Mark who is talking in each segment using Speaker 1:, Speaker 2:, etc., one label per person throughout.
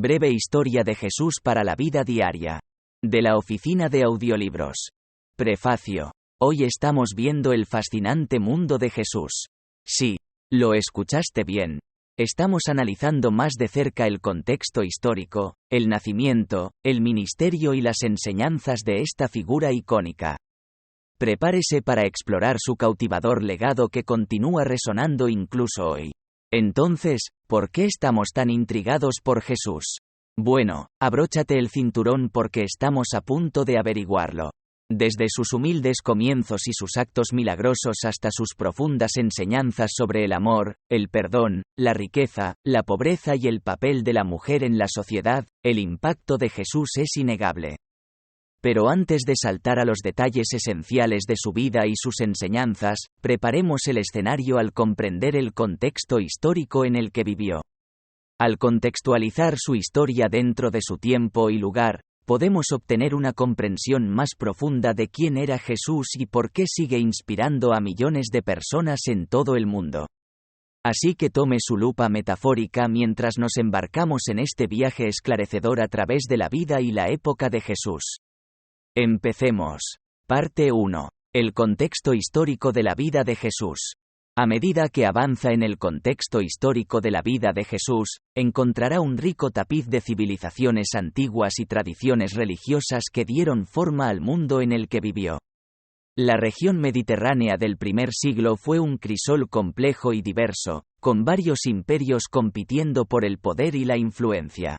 Speaker 1: Breve historia de Jesús para la vida diaria. De la Oficina de Audiolibros. Prefacio. Hoy estamos viendo el fascinante mundo de Jesús. Sí, lo escuchaste bien. Estamos analizando más de cerca el contexto histórico, el nacimiento, el ministerio y las enseñanzas de esta figura icónica. Prepárese para explorar su cautivador legado que continúa resonando incluso hoy. Entonces, ¿por qué estamos tan intrigados por Jesús? Bueno, abróchate el cinturón porque estamos a punto de averiguarlo. Desde sus humildes comienzos y sus actos milagrosos hasta sus profundas enseñanzas sobre el amor, el perdón, la riqueza, la pobreza y el papel de la mujer en la sociedad, el impacto de Jesús es innegable. Pero antes de saltar a los detalles esenciales de su vida y sus enseñanzas, preparemos el escenario al comprender el contexto histórico en el que vivió. Al contextualizar su historia dentro de su tiempo y lugar, podemos obtener una comprensión más profunda de quién era Jesús y por qué sigue inspirando a millones de personas en todo el mundo. Así que tome su lupa metafórica mientras nos embarcamos en este viaje esclarecedor a través de la vida y la época de Jesús. Empecemos. Parte 1. El contexto histórico de la vida de Jesús. A medida que avanza en el contexto histórico de la vida de Jesús, encontrará un rico tapiz de civilizaciones antiguas y tradiciones religiosas que dieron forma al mundo en el que vivió. La región mediterránea del primer siglo fue un crisol complejo y diverso, con varios imperios compitiendo por el poder y la influencia.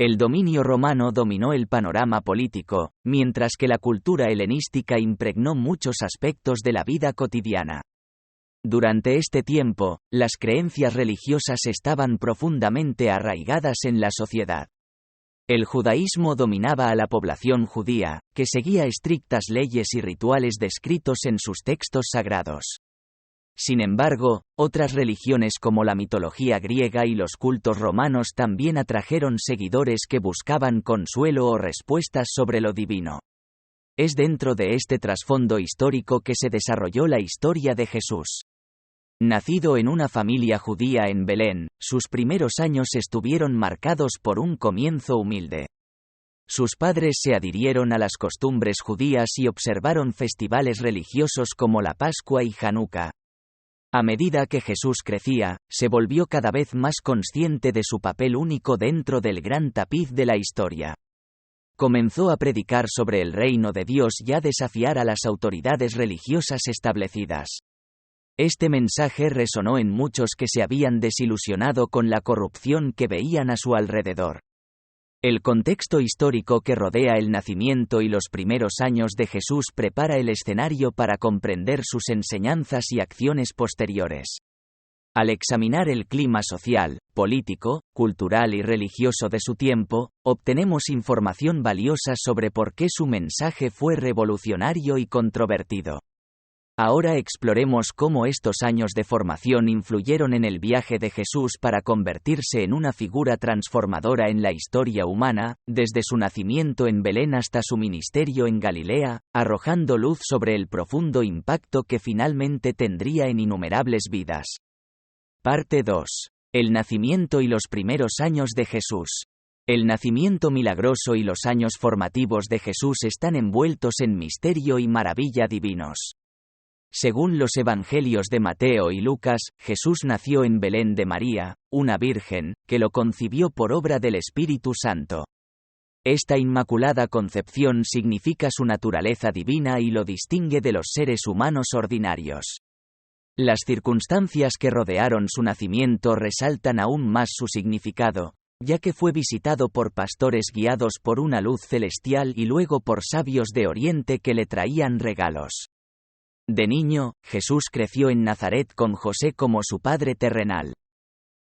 Speaker 1: El dominio romano dominó el panorama político, mientras que la cultura helenística impregnó muchos aspectos de la vida cotidiana. Durante este tiempo, las creencias religiosas estaban profundamente arraigadas en la sociedad. El judaísmo dominaba a la población judía, que seguía estrictas leyes y rituales descritos en sus textos sagrados. Sin embargo, otras religiones como la mitología griega y los cultos romanos también atrajeron seguidores que buscaban consuelo o respuestas sobre lo divino. Es dentro de este trasfondo histórico que se desarrolló la historia de Jesús. Nacido en una familia judía en Belén, sus primeros años estuvieron marcados por un comienzo humilde. Sus padres se adhirieron a las costumbres judías y observaron festivales religiosos como la Pascua y Hanukkah. A medida que Jesús crecía, se volvió cada vez más consciente de su papel único dentro del gran tapiz de la historia. Comenzó a predicar sobre el reino de Dios y a desafiar a las autoridades religiosas establecidas. Este mensaje resonó en muchos que se habían desilusionado con la corrupción que veían a su alrededor. El contexto histórico que rodea el nacimiento y los primeros años de Jesús prepara el escenario para comprender sus enseñanzas y acciones posteriores. Al examinar el clima social, político, cultural y religioso de su tiempo, obtenemos información valiosa sobre por qué su mensaje fue revolucionario y controvertido. Ahora exploremos cómo estos años de formación influyeron en el viaje de Jesús para convertirse en una figura transformadora en la historia humana, desde su nacimiento en Belén hasta su ministerio en Galilea, arrojando luz sobre el profundo impacto que finalmente tendría en innumerables vidas. Parte 2. El nacimiento y los primeros años de Jesús. El nacimiento milagroso y los años formativos de Jesús están envueltos en misterio y maravilla divinos. Según los evangelios de Mateo y Lucas, Jesús nació en Belén de María, una virgen, que lo concibió por obra del Espíritu Santo. Esta inmaculada concepción significa su naturaleza divina y lo distingue de los seres humanos ordinarios. Las circunstancias que rodearon su nacimiento resaltan aún más su significado, ya que fue visitado por pastores guiados por una luz celestial y luego por sabios de Oriente que le traían regalos. De niño, Jesús creció en Nazaret con José como su padre terrenal.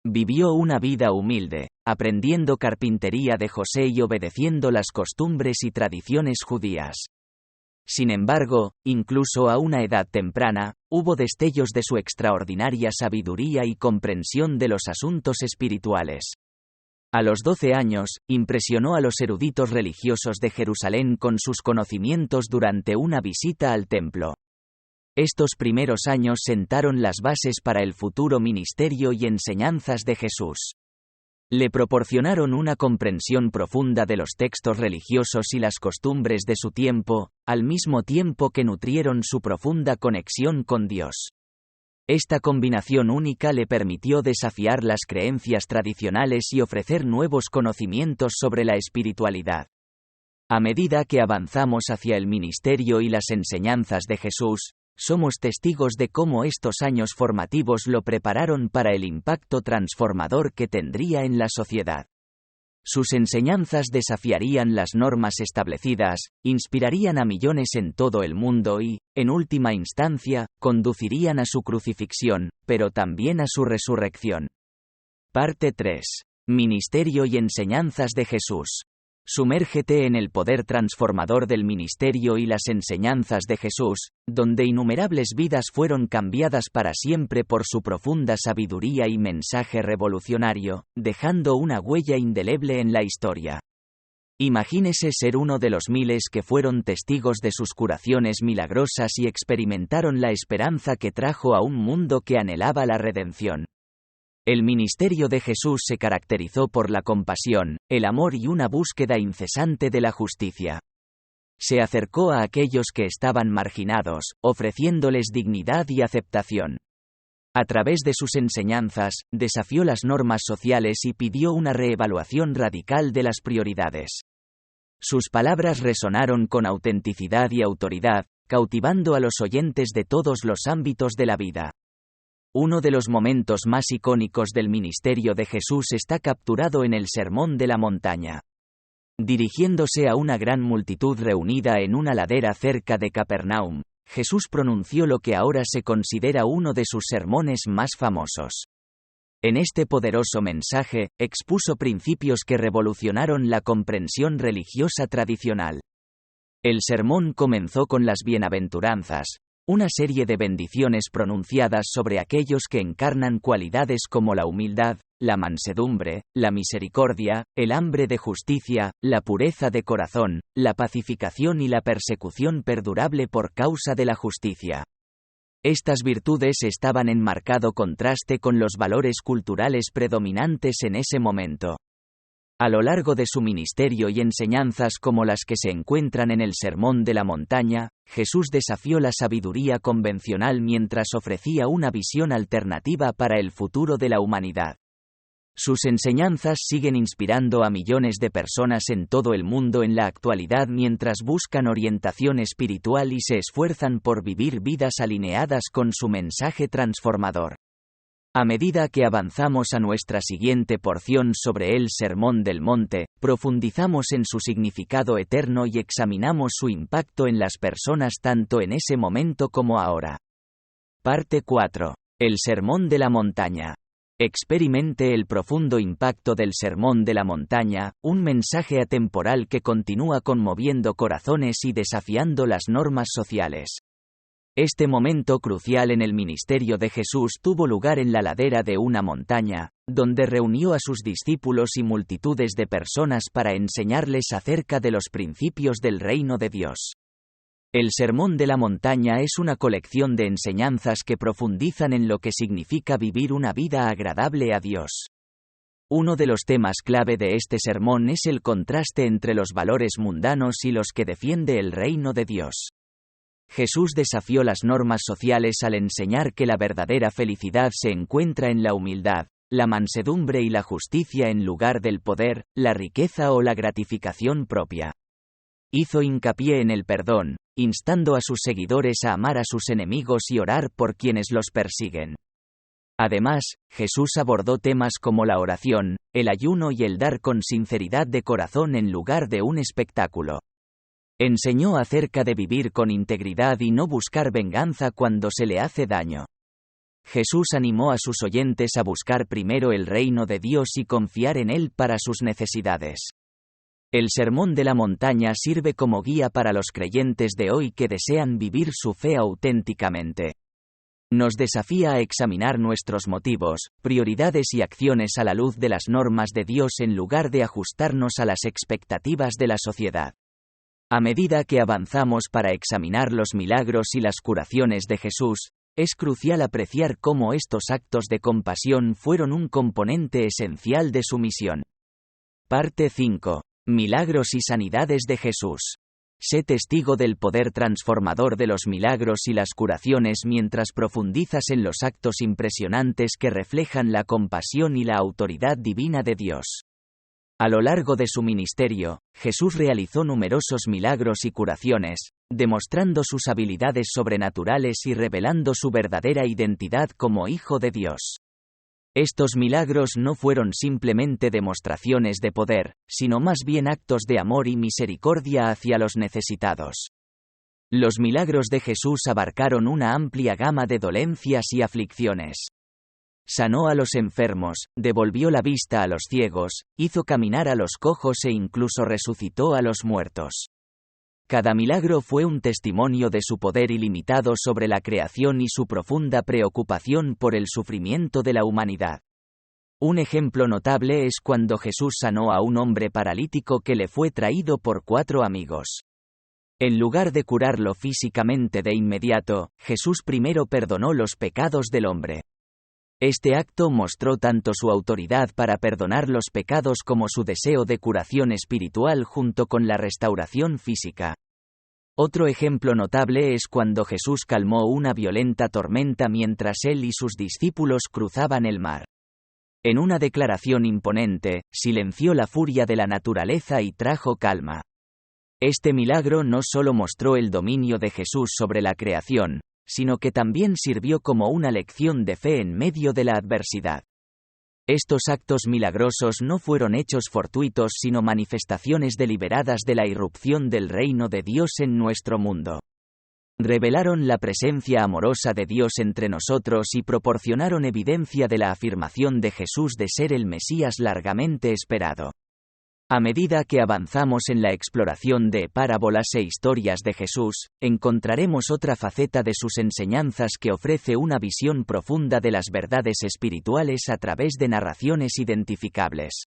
Speaker 1: Vivió una vida humilde, aprendiendo carpintería de José y obedeciendo las costumbres y tradiciones judías. Sin embargo, incluso a una edad temprana, hubo destellos de su extraordinaria sabiduría y comprensión de los asuntos espirituales. A los 12 años, impresionó a los eruditos religiosos de Jerusalén con sus conocimientos durante una visita al templo. Estos primeros años sentaron las bases para el futuro ministerio y enseñanzas de Jesús. Le proporcionaron una comprensión profunda de los textos religiosos y las costumbres de su tiempo, al mismo tiempo que nutrieron su profunda conexión con Dios. Esta combinación única le permitió desafiar las creencias tradicionales y ofrecer nuevos conocimientos sobre la espiritualidad. A medida que avanzamos hacia el ministerio y las enseñanzas de Jesús, somos testigos de cómo estos años formativos lo prepararon para el impacto transformador que tendría en la sociedad. Sus enseñanzas desafiarían las normas establecidas, inspirarían a millones en todo el mundo y, en última instancia, conducirían a su crucifixión, pero también a su resurrección. Parte 3. Ministerio y enseñanzas de Jesús. Sumérgete en el poder transformador del ministerio y las enseñanzas de Jesús, donde innumerables vidas fueron cambiadas para siempre por su profunda sabiduría y mensaje revolucionario, dejando una huella indeleble en la historia. Imagínese ser uno de los miles que fueron testigos de sus curaciones milagrosas y experimentaron la esperanza que trajo a un mundo que anhelaba la redención. El ministerio de Jesús se caracterizó por la compasión, el amor y una búsqueda incesante de la justicia. Se acercó a aquellos que estaban marginados, ofreciéndoles dignidad y aceptación. A través de sus enseñanzas, desafió las normas sociales y pidió una reevaluación radical de las prioridades. Sus palabras resonaron con autenticidad y autoridad, cautivando a los oyentes de todos los ámbitos de la vida. Uno de los momentos más icónicos del ministerio de Jesús está capturado en el Sermón de la Montaña. Dirigiéndose a una gran multitud reunida en una ladera cerca de Capernaum, Jesús pronunció lo que ahora se considera uno de sus sermones más famosos. En este poderoso mensaje, expuso principios que revolucionaron la comprensión religiosa tradicional. El sermón comenzó con las bienaventuranzas, una serie de bendiciones pronunciadas sobre aquellos que encarnan cualidades como la humildad, la mansedumbre, la misericordia, el hambre de justicia, la pureza de corazón, la pacificación y la persecución perdurable por causa de la justicia. Estas virtudes estaban en marcado contraste con los valores culturales predominantes en ese momento. A lo largo de su ministerio y enseñanzas como las que se encuentran en el Sermón de la Montaña, Jesús desafió la sabiduría convencional mientras ofrecía una visión alternativa para el futuro de la humanidad. Sus enseñanzas siguen inspirando a millones de personas en todo el mundo en la actualidad mientras buscan orientación espiritual y se esfuerzan por vivir vidas alineadas con su mensaje transformador. A medida que avanzamos a nuestra siguiente porción sobre el Sermón del Monte, profundizamos en su significado eterno y examinamos su impacto en las personas tanto en ese momento como ahora. Parte 4. El Sermón de la Montaña. Experimente el profundo impacto del Sermón de la Montaña, un mensaje atemporal que continúa conmoviendo corazones y desafiando las normas sociales. Este momento crucial en el ministerio de Jesús tuvo lugar en la ladera de una montaña, donde reunió a sus discípulos y multitudes de personas para enseñarles acerca de los principios del reino de Dios. El Sermón de la Montaña es una colección de enseñanzas que profundizan en lo que significa vivir una vida agradable a Dios. Uno de los temas clave de este sermón es el contraste entre los valores mundanos y los que defiende el reino de Dios. Jesús desafió las normas sociales al enseñar que la verdadera felicidad se encuentra en la humildad, la mansedumbre y la justicia en lugar del poder, la riqueza o la gratificación propia. Hizo hincapié en el perdón, instando a sus seguidores a amar a sus enemigos y orar por quienes los persiguen. Además, Jesús abordó temas como la oración, el ayuno y el dar con sinceridad de corazón en lugar de un espectáculo. Enseñó acerca de vivir con integridad y no buscar venganza cuando se le hace daño. Jesús animó a sus oyentes a buscar primero el reino de Dios y confiar en Él para sus necesidades. El Sermón de la Montaña sirve como guía para los creyentes de hoy que desean vivir su fe auténticamente. Nos desafía a examinar nuestros motivos, prioridades y acciones a la luz de las normas de Dios en lugar de ajustarnos a las expectativas de la sociedad. A medida que avanzamos para examinar los milagros y las curaciones de Jesús, Es crucial apreciar cómo estos actos de compasión fueron un componente esencial de su misión. Parte 5. Milagros y sanidades de Jesús. Sé testigo del poder transformador de los milagros y las curaciones mientras profundizas en los actos impresionantes que reflejan la compasión y la autoridad divina de Dios. A lo largo de su ministerio, Jesús realizó numerosos milagros y curaciones, demostrando sus habilidades sobrenaturales y revelando su verdadera identidad como Hijo de Dios. Estos milagros no fueron simplemente demostraciones de poder, sino más bien actos de amor y misericordia hacia los necesitados. Los milagros de Jesús abarcaron una amplia gama de dolencias y aflicciones. Sanó a los enfermos, devolvió la vista a los ciegos, hizo caminar a los cojos e incluso resucitó a los muertos. Cada milagro fue un testimonio de su poder ilimitado sobre la creación y su profunda preocupación por el sufrimiento de la humanidad. Un ejemplo notable es cuando Jesús sanó a un hombre paralítico que le fue traído por 4 amigos. En lugar de curarlo físicamente de inmediato, Jesús primero perdonó los pecados del hombre. Este acto mostró tanto su autoridad para perdonar los pecados como su deseo de curación espiritual junto con la restauración física. Otro ejemplo notable es cuando Jesús calmó una violenta tormenta mientras él y sus discípulos cruzaban el mar. En una declaración imponente, silenció la furia de la naturaleza y trajo calma. Este milagro no solo mostró el dominio de Jesús sobre la creación, sino que también sirvió como una lección de fe en medio de la adversidad. Estos actos milagrosos no fueron hechos fortuitos sino manifestaciones deliberadas de la irrupción del reino de Dios en nuestro mundo. Revelaron la presencia amorosa de Dios entre nosotros y proporcionaron evidencia de la afirmación de Jesús de ser el Mesías largamente esperado. A medida que avanzamos en la exploración de parábolas e historias de Jesús, encontraremos otra faceta de sus enseñanzas que ofrece una visión profunda de las verdades espirituales a través de narraciones identificables.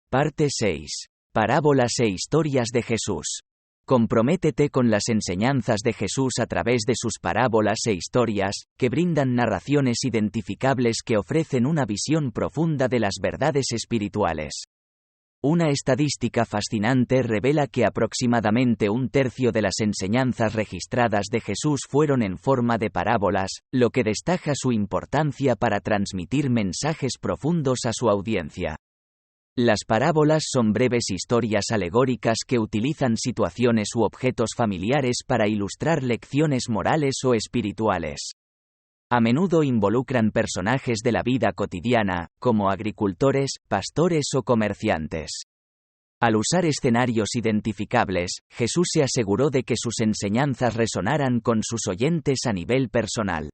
Speaker 1: Parte 6. Parábolas e historias de Jesús. Comprométete con las enseñanzas de Jesús a través de sus parábolas e historias, que brindan narraciones identificables que ofrecen una visión profunda de las verdades espirituales. Una estadística fascinante revela que aproximadamente 1/3 de las enseñanzas registradas de Jesús fueron en forma de parábolas, lo que destaca su importancia para transmitir mensajes profundos a su audiencia. Las parábolas son breves historias alegóricas que utilizan situaciones u objetos familiares para ilustrar lecciones morales o espirituales. A menudo involucran personajes de la vida cotidiana, como agricultores, pastores o comerciantes. Al usar escenarios identificables, Jesús se aseguró de que sus enseñanzas resonaran con sus oyentes a nivel personal.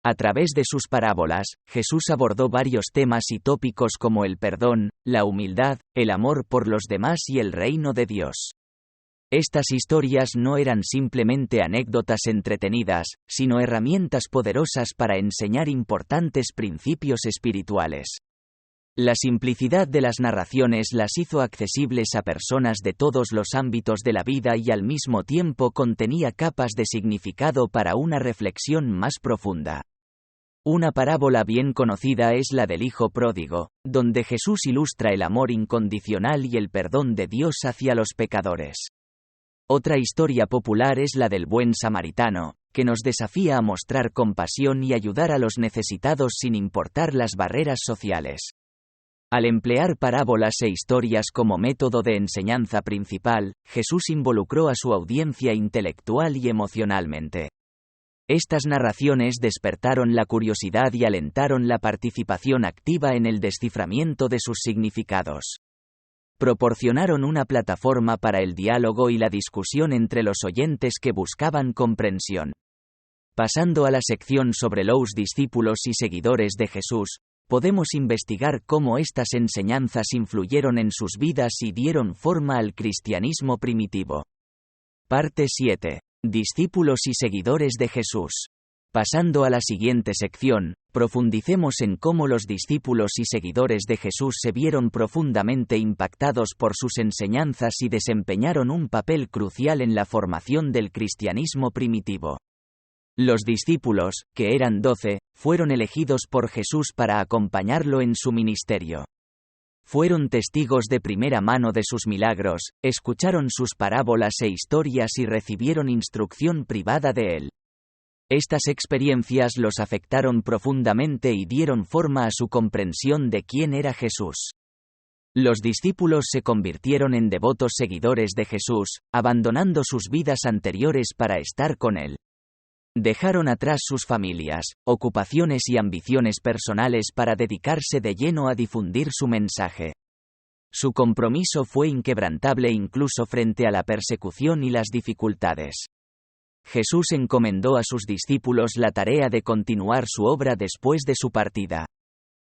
Speaker 1: A través de sus parábolas, Jesús abordó varios temas y tópicos como el perdón, la humildad, el amor por los demás y el reino de Dios. Estas historias no eran simplemente anécdotas entretenidas, sino herramientas poderosas para enseñar importantes principios espirituales. La simplicidad de las narraciones las hizo accesibles a personas de todos los ámbitos de la vida y al mismo tiempo contenía capas de significado para una reflexión más profunda. Una parábola bien conocida es la del Hijo Pródigo, donde Jesús ilustra el amor incondicional y el perdón de Dios hacia los pecadores. Otra historia popular es la del Buen Samaritano, que nos desafía a mostrar compasión y ayudar a los necesitados sin importar las barreras sociales. Al emplear parábolas e historias como método de enseñanza principal, Jesús involucró a su audiencia intelectual y emocionalmente. Estas narraciones despertaron la curiosidad y alentaron la participación activa en el desciframiento de sus significados. Proporcionaron una plataforma para el diálogo y la discusión entre los oyentes que buscaban comprensión. Pasando a la sección sobre los discípulos y seguidores de Jesús, podemos investigar cómo estas enseñanzas influyeron en sus vidas y dieron forma al cristianismo primitivo. Parte 7. Discípulos y seguidores de Jesús. Pasando a la siguiente sección, profundicemos en cómo los discípulos y seguidores de Jesús se vieron profundamente impactados por sus enseñanzas y desempeñaron un papel crucial en la formación del cristianismo primitivo. Los discípulos, que eran 12, fueron elegidos por Jesús para acompañarlo en su ministerio. Fueron testigos de primera mano de sus milagros, escucharon sus parábolas e historias y recibieron instrucción privada de él. Estas experiencias los afectaron profundamente y dieron forma a su comprensión de quién era Jesús. Los discípulos se convirtieron en devotos seguidores de Jesús, abandonando sus vidas anteriores para estar con él. Dejaron atrás sus familias, ocupaciones y ambiciones personales para dedicarse de lleno a difundir su mensaje. Su compromiso fue inquebrantable incluso frente a la persecución y las dificultades. Jesús encomendó a sus discípulos la tarea de continuar su obra después de su partida.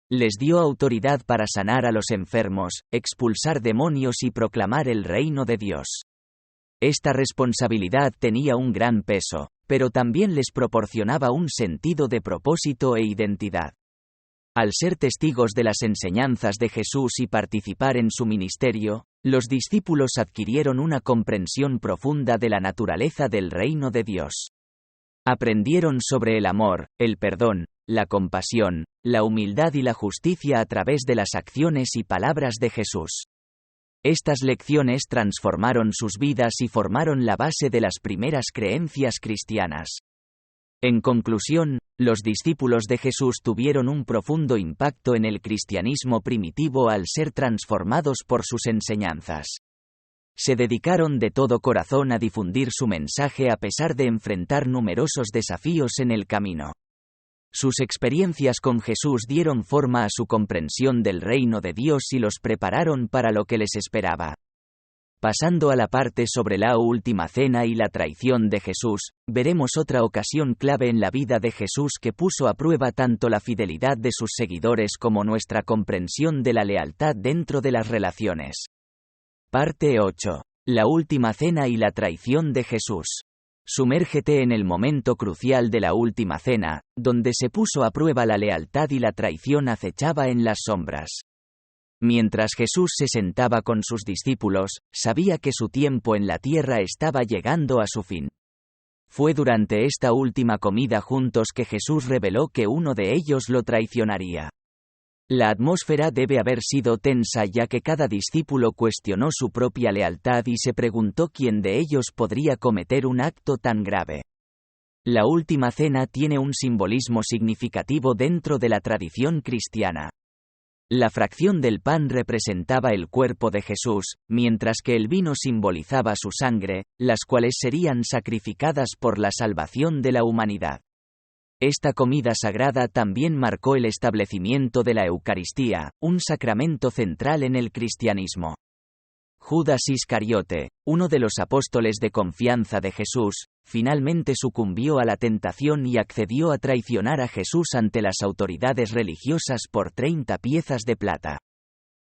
Speaker 1: Les dio autoridad para sanar a los enfermos, expulsar demonios y proclamar el reino de Dios. Esta responsabilidad tenía un gran peso, pero también les proporcionaba un sentido de propósito e identidad. Al ser testigos de las enseñanzas de Jesús y participar en su ministerio, los discípulos adquirieron una comprensión profunda de la naturaleza del reino de Dios. Aprendieron sobre el amor, el perdón, la compasión, la humildad y la justicia a través de las acciones y palabras de Jesús. Estas lecciones transformaron sus vidas y formaron la base de las primeras creencias cristianas. En conclusión, los discípulos de Jesús tuvieron un profundo impacto en el cristianismo primitivo al ser transformados por sus enseñanzas. Se dedicaron de todo corazón a difundir su mensaje a pesar de enfrentar numerosos desafíos en el camino. Sus experiencias con Jesús dieron forma a su comprensión del reino de Dios y los prepararon para lo que les esperaba. Pasando a la parte sobre la última cena y la traición de Jesús, veremos otra ocasión clave en la vida de Jesús que puso a prueba tanto la fidelidad de sus seguidores como nuestra comprensión de la lealtad dentro de las relaciones. Parte 8. La última cena y la traición de Jesús. Sumérgete en el momento crucial de la última cena, donde se puso a prueba la lealtad y la traición acechaba en las sombras. Mientras Jesús se sentaba con sus discípulos, sabía que su tiempo en la tierra estaba llegando a su fin. Fue durante esta última comida juntos que Jesús reveló que uno de ellos lo traicionaría. La atmósfera debe haber sido tensa ya que cada discípulo cuestionó su propia lealtad y se preguntó quién de ellos podría cometer un acto tan grave. La última cena tiene un simbolismo significativo dentro de la tradición cristiana. La fracción del pan representaba el cuerpo de Jesús, mientras que el vino simbolizaba su sangre, las cuales serían sacrificadas por la salvación de la humanidad. Esta comida sagrada también marcó el establecimiento de la Eucaristía, un sacramento central en el cristianismo. Judas Iscariote, uno de los apóstoles de confianza de Jesús, finalmente sucumbió a la tentación y accedió a traicionar a Jesús ante las autoridades religiosas por 30 piezas de plata.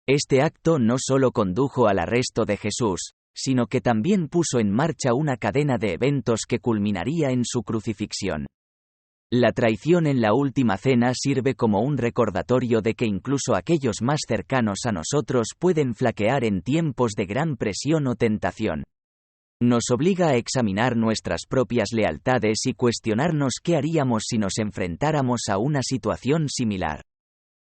Speaker 1: Este acto no solo condujo al arresto de Jesús, sino que también puso en marcha una cadena de eventos que culminaría en su crucifixión. La traición en la última cena sirve como un recordatorio de que incluso aquellos más cercanos a nosotros pueden flaquear en tiempos de gran presión o tentación. Nos obliga a examinar nuestras propias lealtades y cuestionarnos qué haríamos si nos enfrentáramos a una situación similar.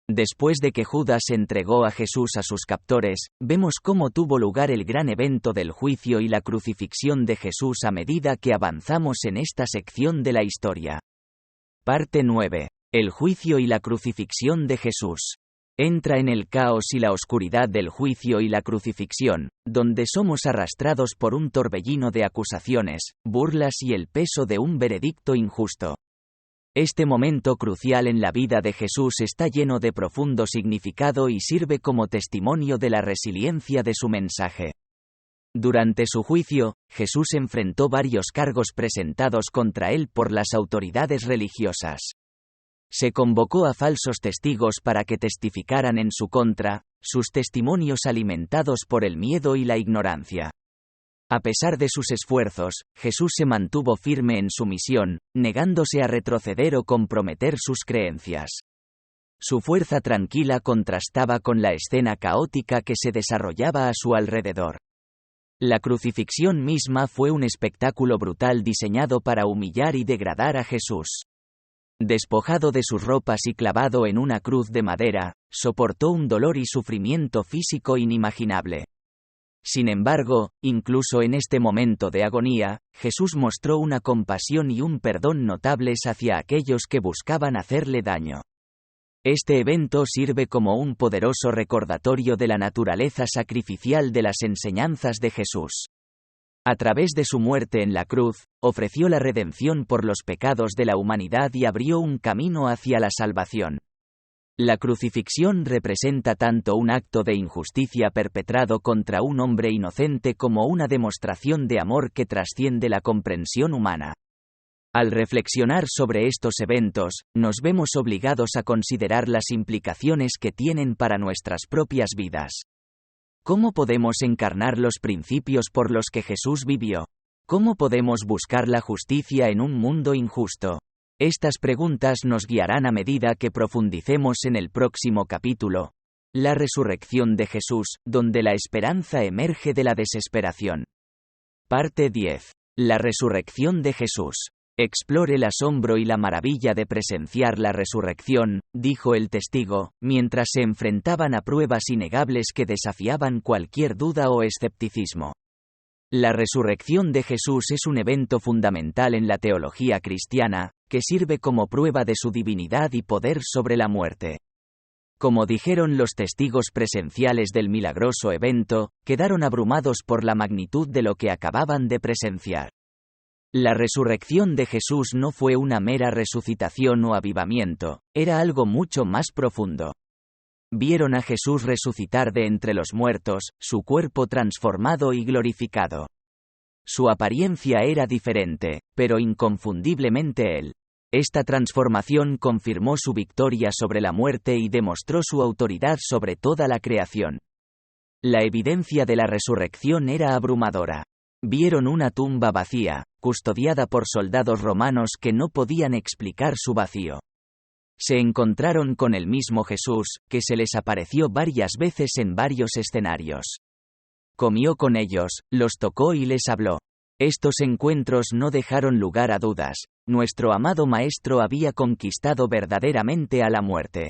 Speaker 1: Después de que Judas entregó a Jesús a sus captores, vemos cómo tuvo lugar el gran evento del juicio y la crucifixión de Jesús a medida que avanzamos en esta sección de la historia. Parte 9. El juicio y la crucifixión de Jesús. Entra en el caos y la oscuridad del juicio y la crucifixión, donde somos arrastrados por un torbellino de acusaciones, burlas y el peso de un veredicto injusto. Este momento crucial en la vida de Jesús está lleno de profundo significado y sirve como testimonio de la resiliencia de su mensaje. Durante su juicio, Jesús enfrentó varios cargos presentados contra él por las autoridades religiosas. Se convocó a falsos testigos para que testificaran en su contra, sus testimonios alimentados por el miedo y la ignorancia. A pesar de sus esfuerzos, Jesús se mantuvo firme en su misión, negándose a retroceder o comprometer sus creencias. Su fuerza tranquila contrastaba con la escena caótica que se desarrollaba a su alrededor. La crucifixión misma fue un espectáculo brutal diseñado para humillar y degradar a Jesús. Despojado de sus ropas y clavado en una cruz de madera, soportó un dolor y sufrimiento físico inimaginable. Sin embargo, incluso en este momento de agonía, Jesús mostró una compasión y un perdón notables hacia aquellos que buscaban hacerle daño. Este evento sirve como un poderoso recordatorio de la naturaleza sacrificial de las enseñanzas de Jesús. A través de su muerte en la cruz, ofreció la redención por los pecados de la humanidad y abrió un camino hacia la salvación. La crucifixión representa tanto un acto de injusticia perpetrado contra un hombre inocente como una demostración de amor que trasciende la comprensión humana. Al reflexionar sobre estos eventos, nos vemos obligados a considerar las implicaciones que tienen para nuestras propias vidas. ¿Cómo podemos encarnar los principios por los que Jesús vivió? ¿Cómo podemos buscar la justicia en un mundo injusto? Estas preguntas nos guiarán a medida que profundicemos en el próximo capítulo, la resurrección de Jesús, donde la esperanza emerge de la desesperación. Parte 10. La resurrección de Jesús. Explore el asombro y la maravilla de presenciar la resurrección, dijo el testigo, mientras se enfrentaban a pruebas innegables que desafiaban cualquier duda o escepticismo. La resurrección de Jesús es un evento fundamental en la teología cristiana, que sirve como prueba de su divinidad y poder sobre la muerte. Como dijeron los testigos presenciales del milagroso evento, quedaron abrumados por la magnitud de lo que acababan de presenciar. La resurrección de Jesús no fue una mera resucitación o avivamiento, era algo mucho más profundo. Vieron a Jesús resucitar de entre los muertos, su cuerpo transformado y glorificado. Su apariencia era diferente, pero inconfundiblemente Él. Esta transformación confirmó su victoria sobre la muerte y demostró su autoridad sobre toda la creación. La evidencia de la resurrección era abrumadora. Vieron una tumba vacía, custodiada por soldados romanos que no podían explicar su vacío. Se encontraron con el mismo Jesús, que se les apareció varias veces en varios escenarios. Comió con ellos, los tocó y les habló. Estos encuentros no dejaron lugar a dudas. Nuestro amado Maestro había conquistado verdaderamente a la muerte.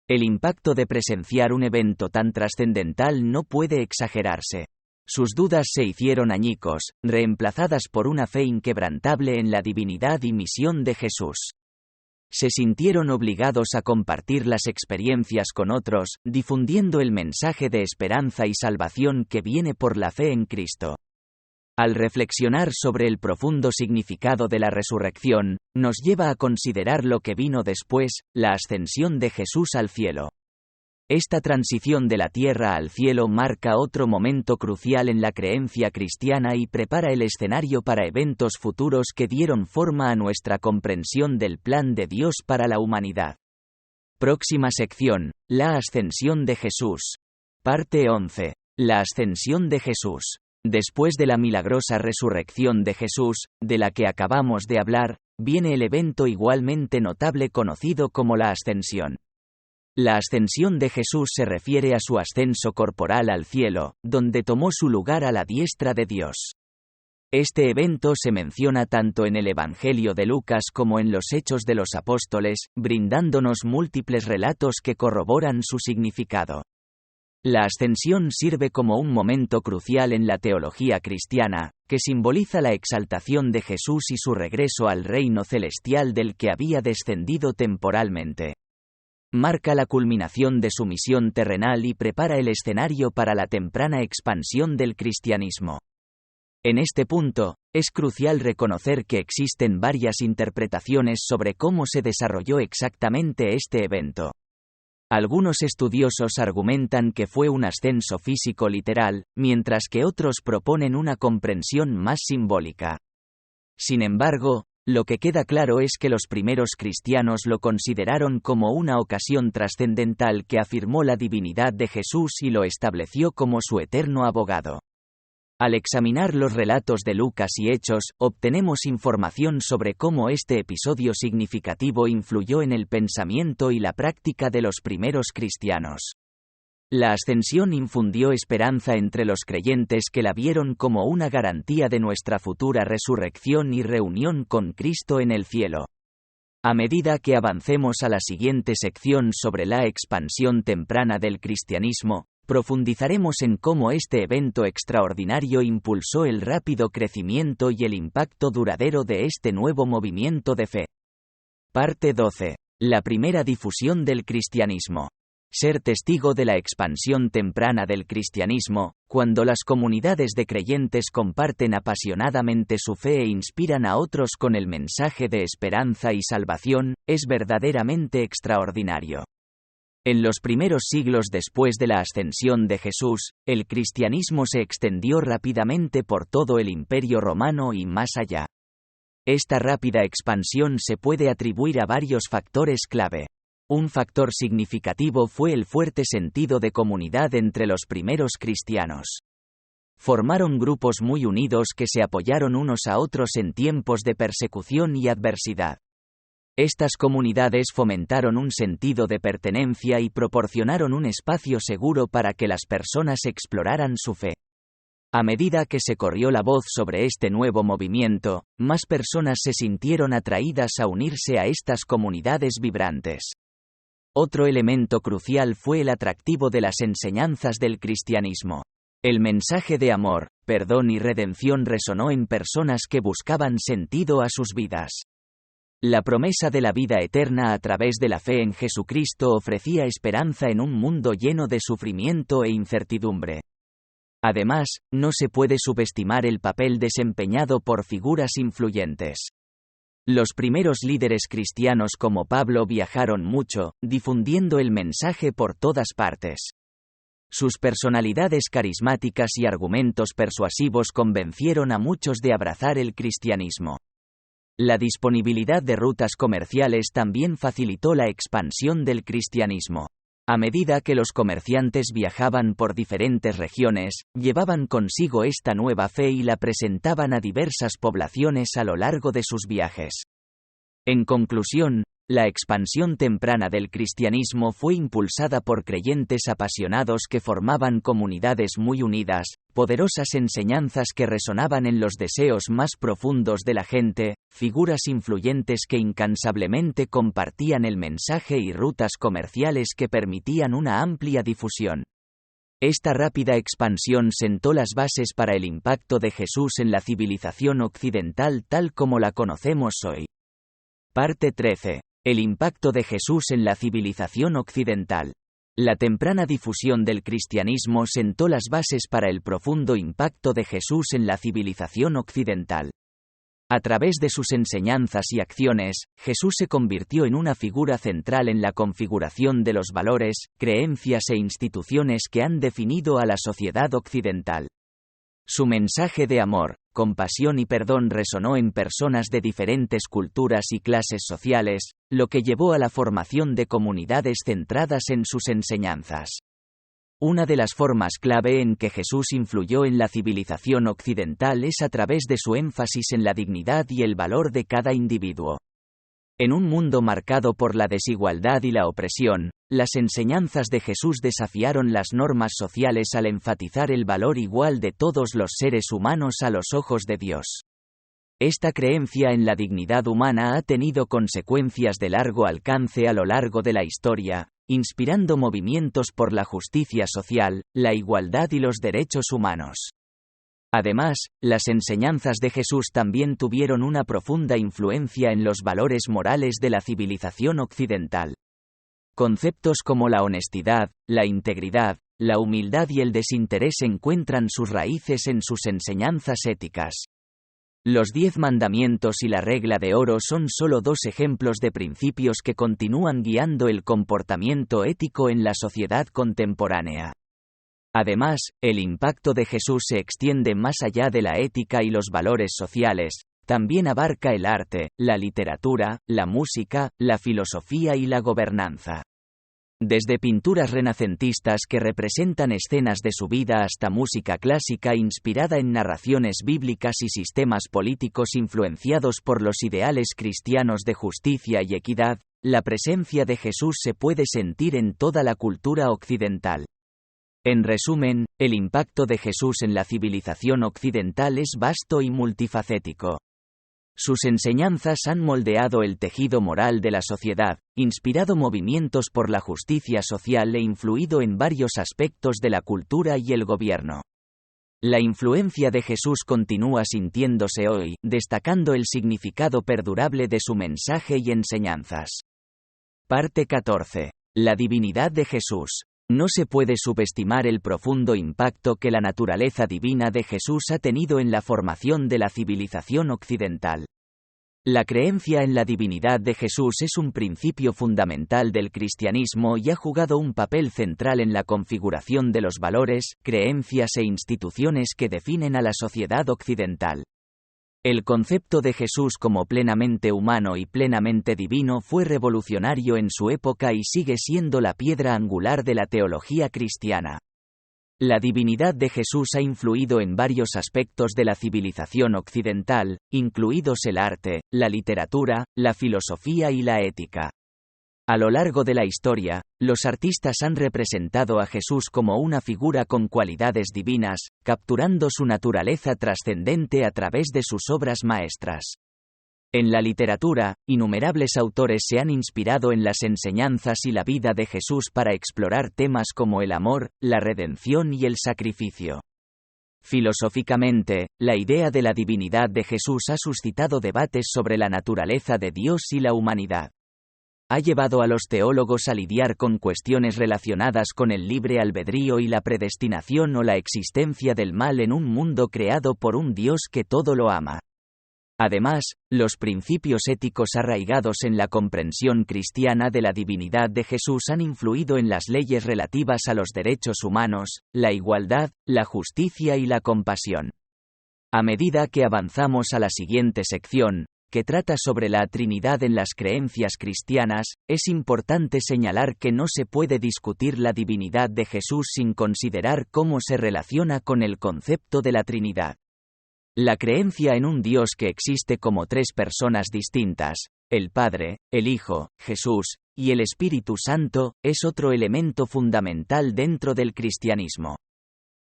Speaker 1: El impacto de presenciar un evento tan trascendental no puede exagerarse. Sus dudas se hicieron añicos, reemplazadas por una fe inquebrantable en la divinidad y misión de Jesús. Se sintieron obligados a compartir las experiencias con otros, difundiendo el mensaje de esperanza y salvación que viene por la fe en Cristo. Al reflexionar sobre el profundo significado de la resurrección, nos lleva a considerar lo que vino después, la ascensión de Jesús al cielo. Esta transición de la tierra al cielo marca otro momento crucial en la creencia cristiana y prepara el escenario para eventos futuros que dieron forma a nuestra comprensión del plan de Dios para la humanidad. Próxima sección, la ascensión de Jesús. Parte 11. La ascensión de Jesús. Después de la milagrosa resurrección de Jesús, de la que acabamos de hablar, viene el evento igualmente notable conocido como la ascensión. La ascensión de Jesús se refiere a su ascenso corporal al cielo, donde tomó su lugar a la diestra de Dios. Este evento se menciona tanto en el Evangelio de Lucas como en los Hechos de los Apóstoles, brindándonos múltiples relatos que corroboran su significado. La ascensión sirve como un momento crucial en la teología cristiana, que simboliza la exaltación de Jesús y su regreso al reino celestial del que había descendido temporalmente. Marca la culminación de su misión terrenal y prepara el escenario para la temprana expansión del cristianismo. En este punto, es crucial reconocer que existen varias interpretaciones sobre cómo se desarrolló exactamente este evento. Algunos estudiosos argumentan que fue un ascenso físico literal, mientras que otros proponen una comprensión más simbólica. Sin embargo, lo que queda claro es que los primeros cristianos lo consideraron como una ocasión trascendental que afirmó la divinidad de Jesús y lo estableció como su eterno abogado. Al examinar los relatos de Lucas y Hechos, obtenemos información sobre cómo este episodio significativo influyó en el pensamiento y la práctica de los primeros cristianos. La ascensión infundió esperanza entre los creyentes que la vieron como una garantía de nuestra futura resurrección y reunión con Cristo en el cielo. A medida que avancemos a la siguiente sección sobre la expansión temprana del cristianismo, profundizaremos en cómo este evento extraordinario impulsó el rápido crecimiento y el impacto duradero de este nuevo movimiento de fe. Parte 12. La primera difusión del cristianismo. Ser testigo de la expansión temprana del cristianismo, cuando las comunidades de creyentes comparten apasionadamente su fe e inspiran a otros con el mensaje de esperanza y salvación, es verdaderamente extraordinario. En los primeros siglos después de la ascensión de Jesús, el cristianismo se extendió rápidamente por todo el Imperio Romano y más allá. Esta rápida expansión se puede atribuir a varios factores clave. Un factor significativo fue el fuerte sentido de comunidad entre los primeros cristianos. Formaron grupos muy unidos que se apoyaron unos a otros en tiempos de persecución y adversidad. Estas comunidades fomentaron un sentido de pertenencia y proporcionaron un espacio seguro para que las personas exploraran su fe. A medida que se corrió la voz sobre este nuevo movimiento, más personas se sintieron atraídas a unirse a estas comunidades vibrantes. Otro elemento crucial fue el atractivo de las enseñanzas del cristianismo. El mensaje de amor, perdón y redención resonó en personas que buscaban sentido a sus vidas. La promesa de la vida eterna a través de la fe en Jesucristo ofrecía esperanza en un mundo lleno de sufrimiento e incertidumbre. Además, no se puede subestimar el papel desempeñado por figuras influyentes. Los primeros líderes cristianos como Pablo viajaron mucho, difundiendo el mensaje por todas partes. Sus personalidades carismáticas y argumentos persuasivos convencieron a muchos de abrazar el cristianismo. La disponibilidad de rutas comerciales también facilitó la expansión del cristianismo. A medida que los comerciantes viajaban por diferentes regiones, llevaban consigo esta nueva fe y la presentaban a diversas poblaciones a lo largo de sus viajes. En conclusión, la expansión temprana del cristianismo fue impulsada por creyentes apasionados que formaban comunidades muy unidas, poderosas enseñanzas que resonaban en los deseos más profundos de la gente, figuras influyentes que incansablemente compartían el mensaje y rutas comerciales que permitían una amplia difusión. Esta rápida expansión sentó las bases para el impacto de Jesús en la civilización occidental tal como la conocemos hoy. Parte 13. El impacto de Jesús en la civilización occidental. La temprana difusión del cristianismo sentó las bases para el profundo impacto de Jesús en la civilización occidental. A través de sus enseñanzas y acciones, Jesús se convirtió en una figura central en la configuración de los valores, creencias e instituciones que han definido a la sociedad occidental. Su mensaje de amor, compasión y perdón resonó en personas de diferentes culturas y clases sociales, lo que llevó a la formación de comunidades centradas en sus enseñanzas. Una de las formas clave en que Jesús influyó en la civilización occidental es a través de su énfasis en la dignidad y el valor de cada individuo. En un mundo marcado por la desigualdad y la opresión, las enseñanzas de Jesús desafiaron las normas sociales al enfatizar el valor igual de todos los seres humanos a los ojos de Dios. Esta creencia en la dignidad humana ha tenido consecuencias de largo alcance a lo largo de la historia, inspirando movimientos por la justicia social, la igualdad y los derechos humanos. Además, las enseñanzas de Jesús también tuvieron una profunda influencia en los valores morales de la civilización occidental. Conceptos como la honestidad, la integridad, la humildad y el desinterés encuentran sus raíces en sus enseñanzas éticas. Los 10 mandamientos y la regla de oro son solo 2 ejemplos de principios que continúan guiando el comportamiento ético en la sociedad contemporánea. Además, el impacto de Jesús se extiende más allá de la ética y los valores sociales, también abarca el arte, la literatura, la música, la filosofía y la gobernanza. Desde pinturas renacentistas que representan escenas de su vida hasta música clásica inspirada en narraciones bíblicas y sistemas políticos influenciados por los ideales cristianos de justicia y equidad, la presencia de Jesús se puede sentir en toda la cultura occidental. En resumen, el impacto de Jesús en la civilización occidental es vasto y multifacético. Sus enseñanzas han moldeado el tejido moral de la sociedad, inspirado movimientos por la justicia social e influido en varios aspectos de la cultura y el gobierno. La influencia de Jesús continúa sintiéndose hoy, destacando el significado perdurable de su mensaje y enseñanzas. Parte 14. La divinidad de Jesús. No se puede subestimar el profundo impacto que la naturaleza divina de Jesús ha tenido en la formación de la civilización occidental. La creencia en la divinidad de Jesús es un principio fundamental del cristianismo y ha jugado un papel central en la configuración de los valores, creencias e instituciones que definen a la sociedad occidental. El concepto de Jesús como plenamente humano y plenamente divino fue revolucionario en su época y sigue siendo la piedra angular de la teología cristiana. La divinidad de Jesús ha influido en varios aspectos de la civilización occidental, incluidos el arte, la literatura, la filosofía y la ética. A lo largo de la historia, los artistas han representado a Jesús como una figura con cualidades divinas, capturando su naturaleza trascendente a través de sus obras maestras. En la literatura, innumerables autores se han inspirado en las enseñanzas y la vida de Jesús para explorar temas como el amor, la redención y el sacrificio. Filosóficamente, la idea de la divinidad de Jesús ha suscitado debates sobre la naturaleza de Dios y la humanidad. Ha llevado a los teólogos a lidiar con cuestiones relacionadas con el libre albedrío y la predestinación o la existencia del mal en un mundo creado por un Dios que todo lo ama. Además, los principios éticos arraigados en la comprensión cristiana de la divinidad de Jesús han influido en las leyes relativas a los derechos humanos, la igualdad, la justicia y la compasión. A medida que avanzamos a la siguiente sección, que trata sobre la Trinidad en las creencias cristianas, es importante señalar que no se puede discutir la divinidad de Jesús sin considerar cómo se relaciona con el concepto de la Trinidad. La creencia en un Dios que existe como tres personas distintas, el Padre, el Hijo, Jesús, y el Espíritu Santo, es otro elemento fundamental dentro del cristianismo.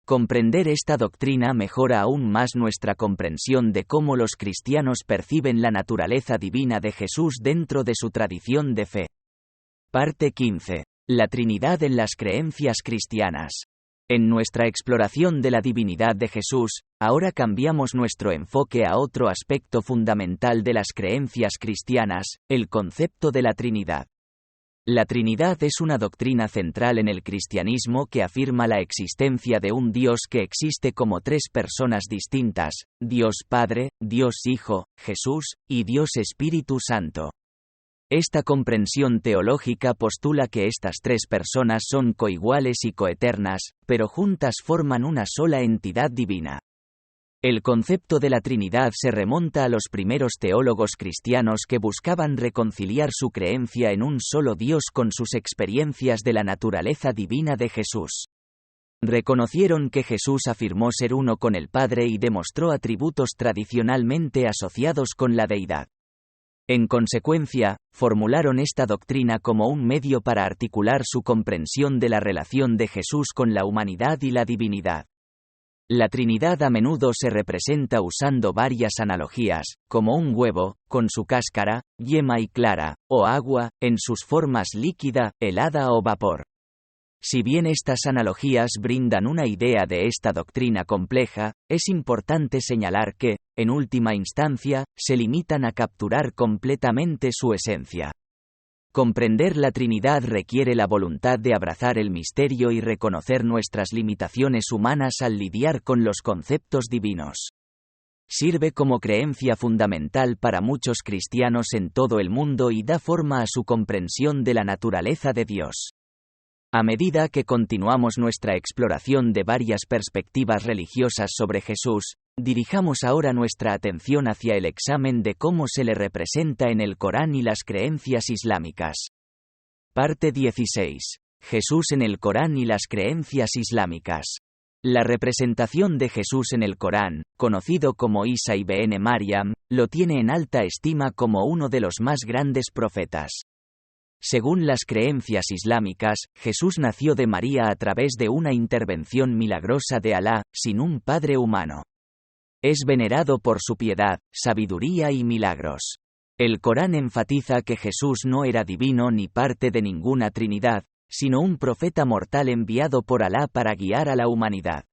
Speaker 1: Comprender esta doctrina mejora aún más nuestra comprensión de cómo los cristianos perciben la naturaleza divina de Jesús dentro de su tradición de fe. Parte 15. La Trinidad en las creencias cristianas. En nuestra exploración de la divinidad de Jesús, ahora cambiamos nuestro enfoque a otro aspecto fundamental de las creencias cristianas, el concepto de la Trinidad. La Trinidad es una doctrina central en el cristianismo que afirma la existencia de un Dios que existe como tres personas distintas, Dios Padre, Dios Hijo, Jesús, y Dios Espíritu Santo. Esta comprensión teológica postula que estas tres personas son coiguales y coeternas, pero juntas forman una sola entidad divina. El concepto de la Trinidad se remonta a los primeros teólogos cristianos que buscaban reconciliar su creencia en un solo Dios con sus experiencias de la naturaleza divina de Jesús. Reconocieron que Jesús afirmó ser uno con el Padre y demostró atributos tradicionalmente asociados con la deidad. En consecuencia, formularon esta doctrina como un medio para articular su comprensión de la relación de Jesús con la humanidad y la divinidad. La Trinidad a menudo se representa usando varias analogías, como un huevo, con su cáscara, yema y clara, o agua, en sus formas líquida, helada o vapor. Si bien estas analogías brindan una idea de esta doctrina compleja, es importante señalar que, en última instancia, se limitan a capturar completamente su esencia. Comprender la Trinidad requiere la voluntad de abrazar el misterio y reconocer nuestras limitaciones humanas al lidiar con los conceptos divinos. Sirve como creencia fundamental para muchos cristianos en todo el mundo y da forma a su comprensión de la naturaleza de Dios. A medida que continuamos nuestra exploración de varias perspectivas religiosas sobre Jesús, dirijamos ahora nuestra atención hacia el examen de cómo se le representa en el Corán y las creencias islámicas. Parte 16. Jesús en el Corán y las creencias islámicas. La representación de Jesús en el Corán, conocido como Isa ibn Maryam, lo tiene en alta estima como uno de los más grandes profetas. Según las creencias islámicas, Jesús nació de María a través de una intervención milagrosa de Alá, sin un padre humano. Es venerado por su piedad, sabiduría y milagros. El Corán enfatiza que Jesús no era divino ni parte de ninguna trinidad, sino un profeta mortal enviado por Alá para guiar a la humanidad.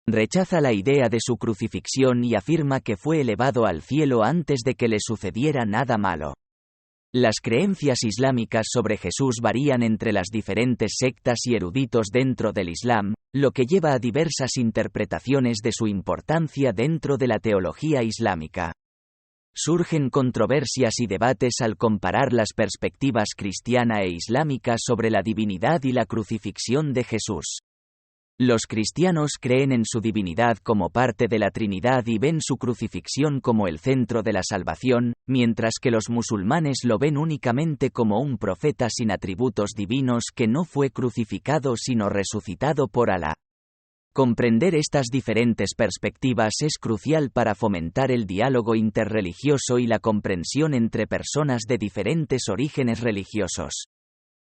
Speaker 1: Rechaza la idea de su crucifixión y afirma que fue elevado al cielo antes de que le sucediera nada malo. Las creencias islámicas sobre Jesús varían entre las diferentes sectas y eruditos dentro del Islam, lo que lleva a diversas interpretaciones de su importancia dentro de la teología islámica. Surgen controversias y debates al comparar las perspectivas cristiana e islámica sobre la divinidad y la crucifixión de Jesús. Los cristianos creen en su divinidad como parte de la Trinidad y ven su crucifixión como el centro de la salvación, mientras que los musulmanes lo ven únicamente como un profeta sin atributos divinos que no fue crucificado sino resucitado por Alá. Comprender estas diferentes perspectivas es crucial para fomentar el diálogo interreligioso y la comprensión entre personas de diferentes orígenes religiosos.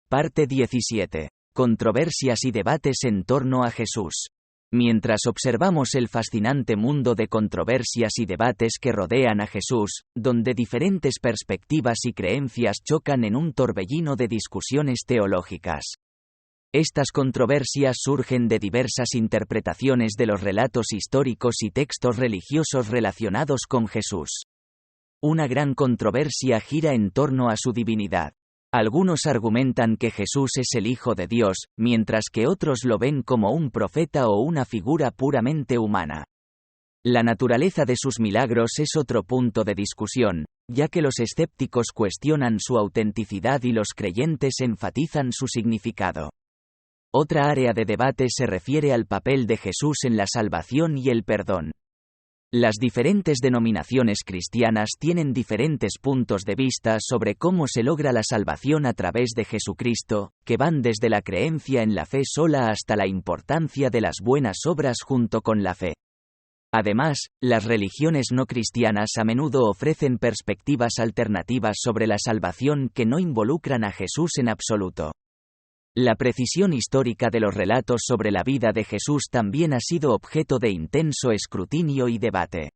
Speaker 1: Parte 17. Controversias y debates en torno a Jesús. Mientras observamos el fascinante mundo de controversias y debates que rodean a Jesús, donde diferentes perspectivas y creencias chocan en un torbellino de discusiones teológicas. Estas controversias surgen de diversas interpretaciones de los relatos históricos y textos religiosos relacionados con Jesús. Una gran controversia gira en torno a su divinidad. Algunos argumentan que Jesús es el Hijo de Dios, mientras que otros lo ven como un profeta o una figura puramente humana. La naturaleza de sus milagros es otro punto de discusión, ya que los escépticos cuestionan su autenticidad y los creyentes enfatizan su significado. Otra área de debate se refiere al papel de Jesús en la salvación y el perdón. Las diferentes denominaciones cristianas tienen diferentes puntos de vista sobre cómo se logra la salvación a través de Jesucristo, que van desde la creencia en la fe sola hasta la importancia de las buenas obras junto con la fe. Además, las religiones no cristianas a menudo ofrecen perspectivas alternativas sobre la salvación que no involucran a Jesús en absoluto. La precisión histórica de los relatos sobre la vida de Jesús también ha sido objeto de intenso escrutinio y debate.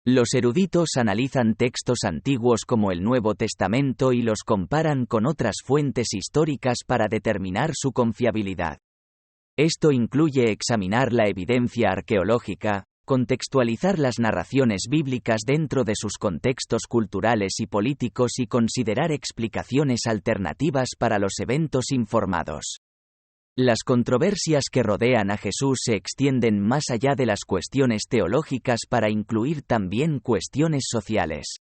Speaker 1: Los eruditos analizan textos antiguos como el Nuevo Testamento y los comparan con otras fuentes históricas para determinar su confiabilidad. Esto incluye examinar la evidencia arqueológica, contextualizar las narraciones bíblicas dentro de sus contextos culturales y políticos y considerar explicaciones alternativas para los eventos informados. Las controversias que rodean a Jesús se extienden más allá de las cuestiones teológicas para incluir también cuestiones sociales.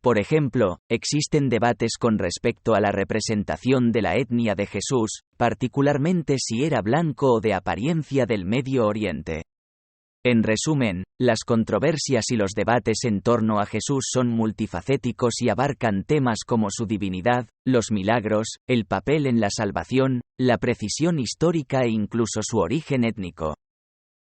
Speaker 1: Por ejemplo, existen debates con respecto a la representación de la etnia de Jesús, particularmente si era blanco o de apariencia del Medio Oriente. En resumen, las controversias y los debates en torno a Jesús son multifacéticos y abarcan temas como su divinidad, los milagros, el papel en la salvación, la precisión histórica e incluso su origen étnico.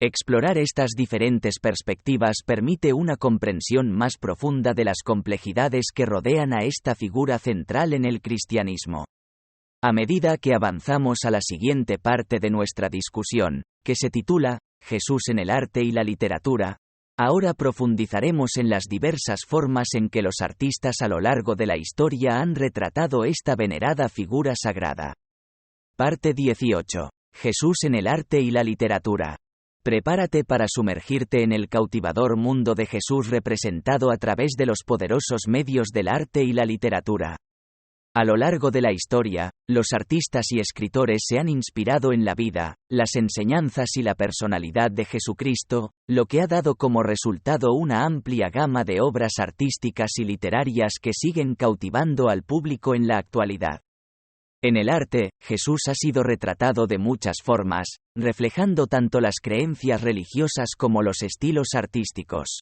Speaker 1: Explorar estas diferentes perspectivas permite una comprensión más profunda de las complejidades que rodean a esta figura central en el cristianismo. A medida que avanzamos a la siguiente parte de nuestra discusión, que se titula Jesús en el arte y la literatura, ahora profundizaremos en las diversas formas en que los artistas a lo largo de la historia han retratado esta venerada figura sagrada. Parte 18. Jesús en el arte y la literatura. Prepárate para sumergirte en el cautivador mundo de Jesús representado a través de los poderosos medios del arte y la literatura. A lo largo de la historia, los artistas y escritores se han inspirado en la vida, las enseñanzas y la personalidad de Jesucristo, lo que ha dado como resultado una amplia gama de obras artísticas y literarias que siguen cautivando al público en la actualidad. En el arte, Jesús ha sido retratado de muchas formas, reflejando tanto las creencias religiosas como los estilos artísticos.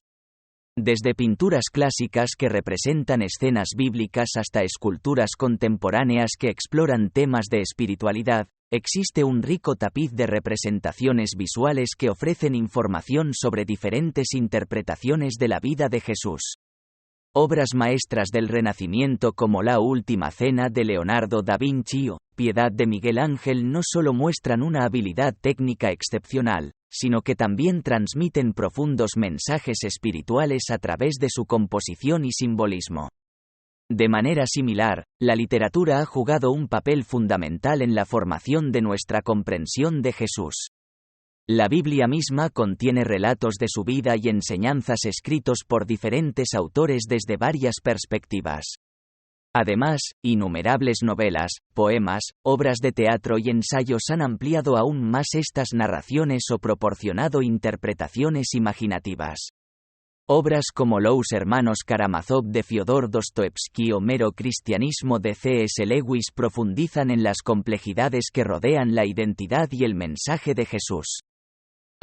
Speaker 1: Desde pinturas clásicas que representan escenas bíblicas hasta esculturas contemporáneas que exploran temas de espiritualidad, existe un rico tapiz de representaciones visuales que ofrecen información sobre diferentes interpretaciones de la vida de Jesús. Obras maestras del Renacimiento como La Última Cena de Leonardo da Vinci o Piedad de Miguel Ángel no solo muestran una habilidad técnica excepcional, sino que también transmiten profundos mensajes espirituales a través de su composición y simbolismo. De manera similar, la literatura ha jugado un papel fundamental en la formación de nuestra comprensión de Jesús. La Biblia misma contiene relatos de su vida y enseñanzas escritos por diferentes autores desde varias perspectivas. Además, innumerables novelas, poemas, obras de teatro y ensayos han ampliado aún más estas narraciones o proporcionado interpretaciones imaginativas. Obras como Los hermanos Karamazov de Fyodor Dostoevsky o Mero Cristianismo de C.S. Lewis profundizan en las complejidades que rodean la identidad y el mensaje de Jesús.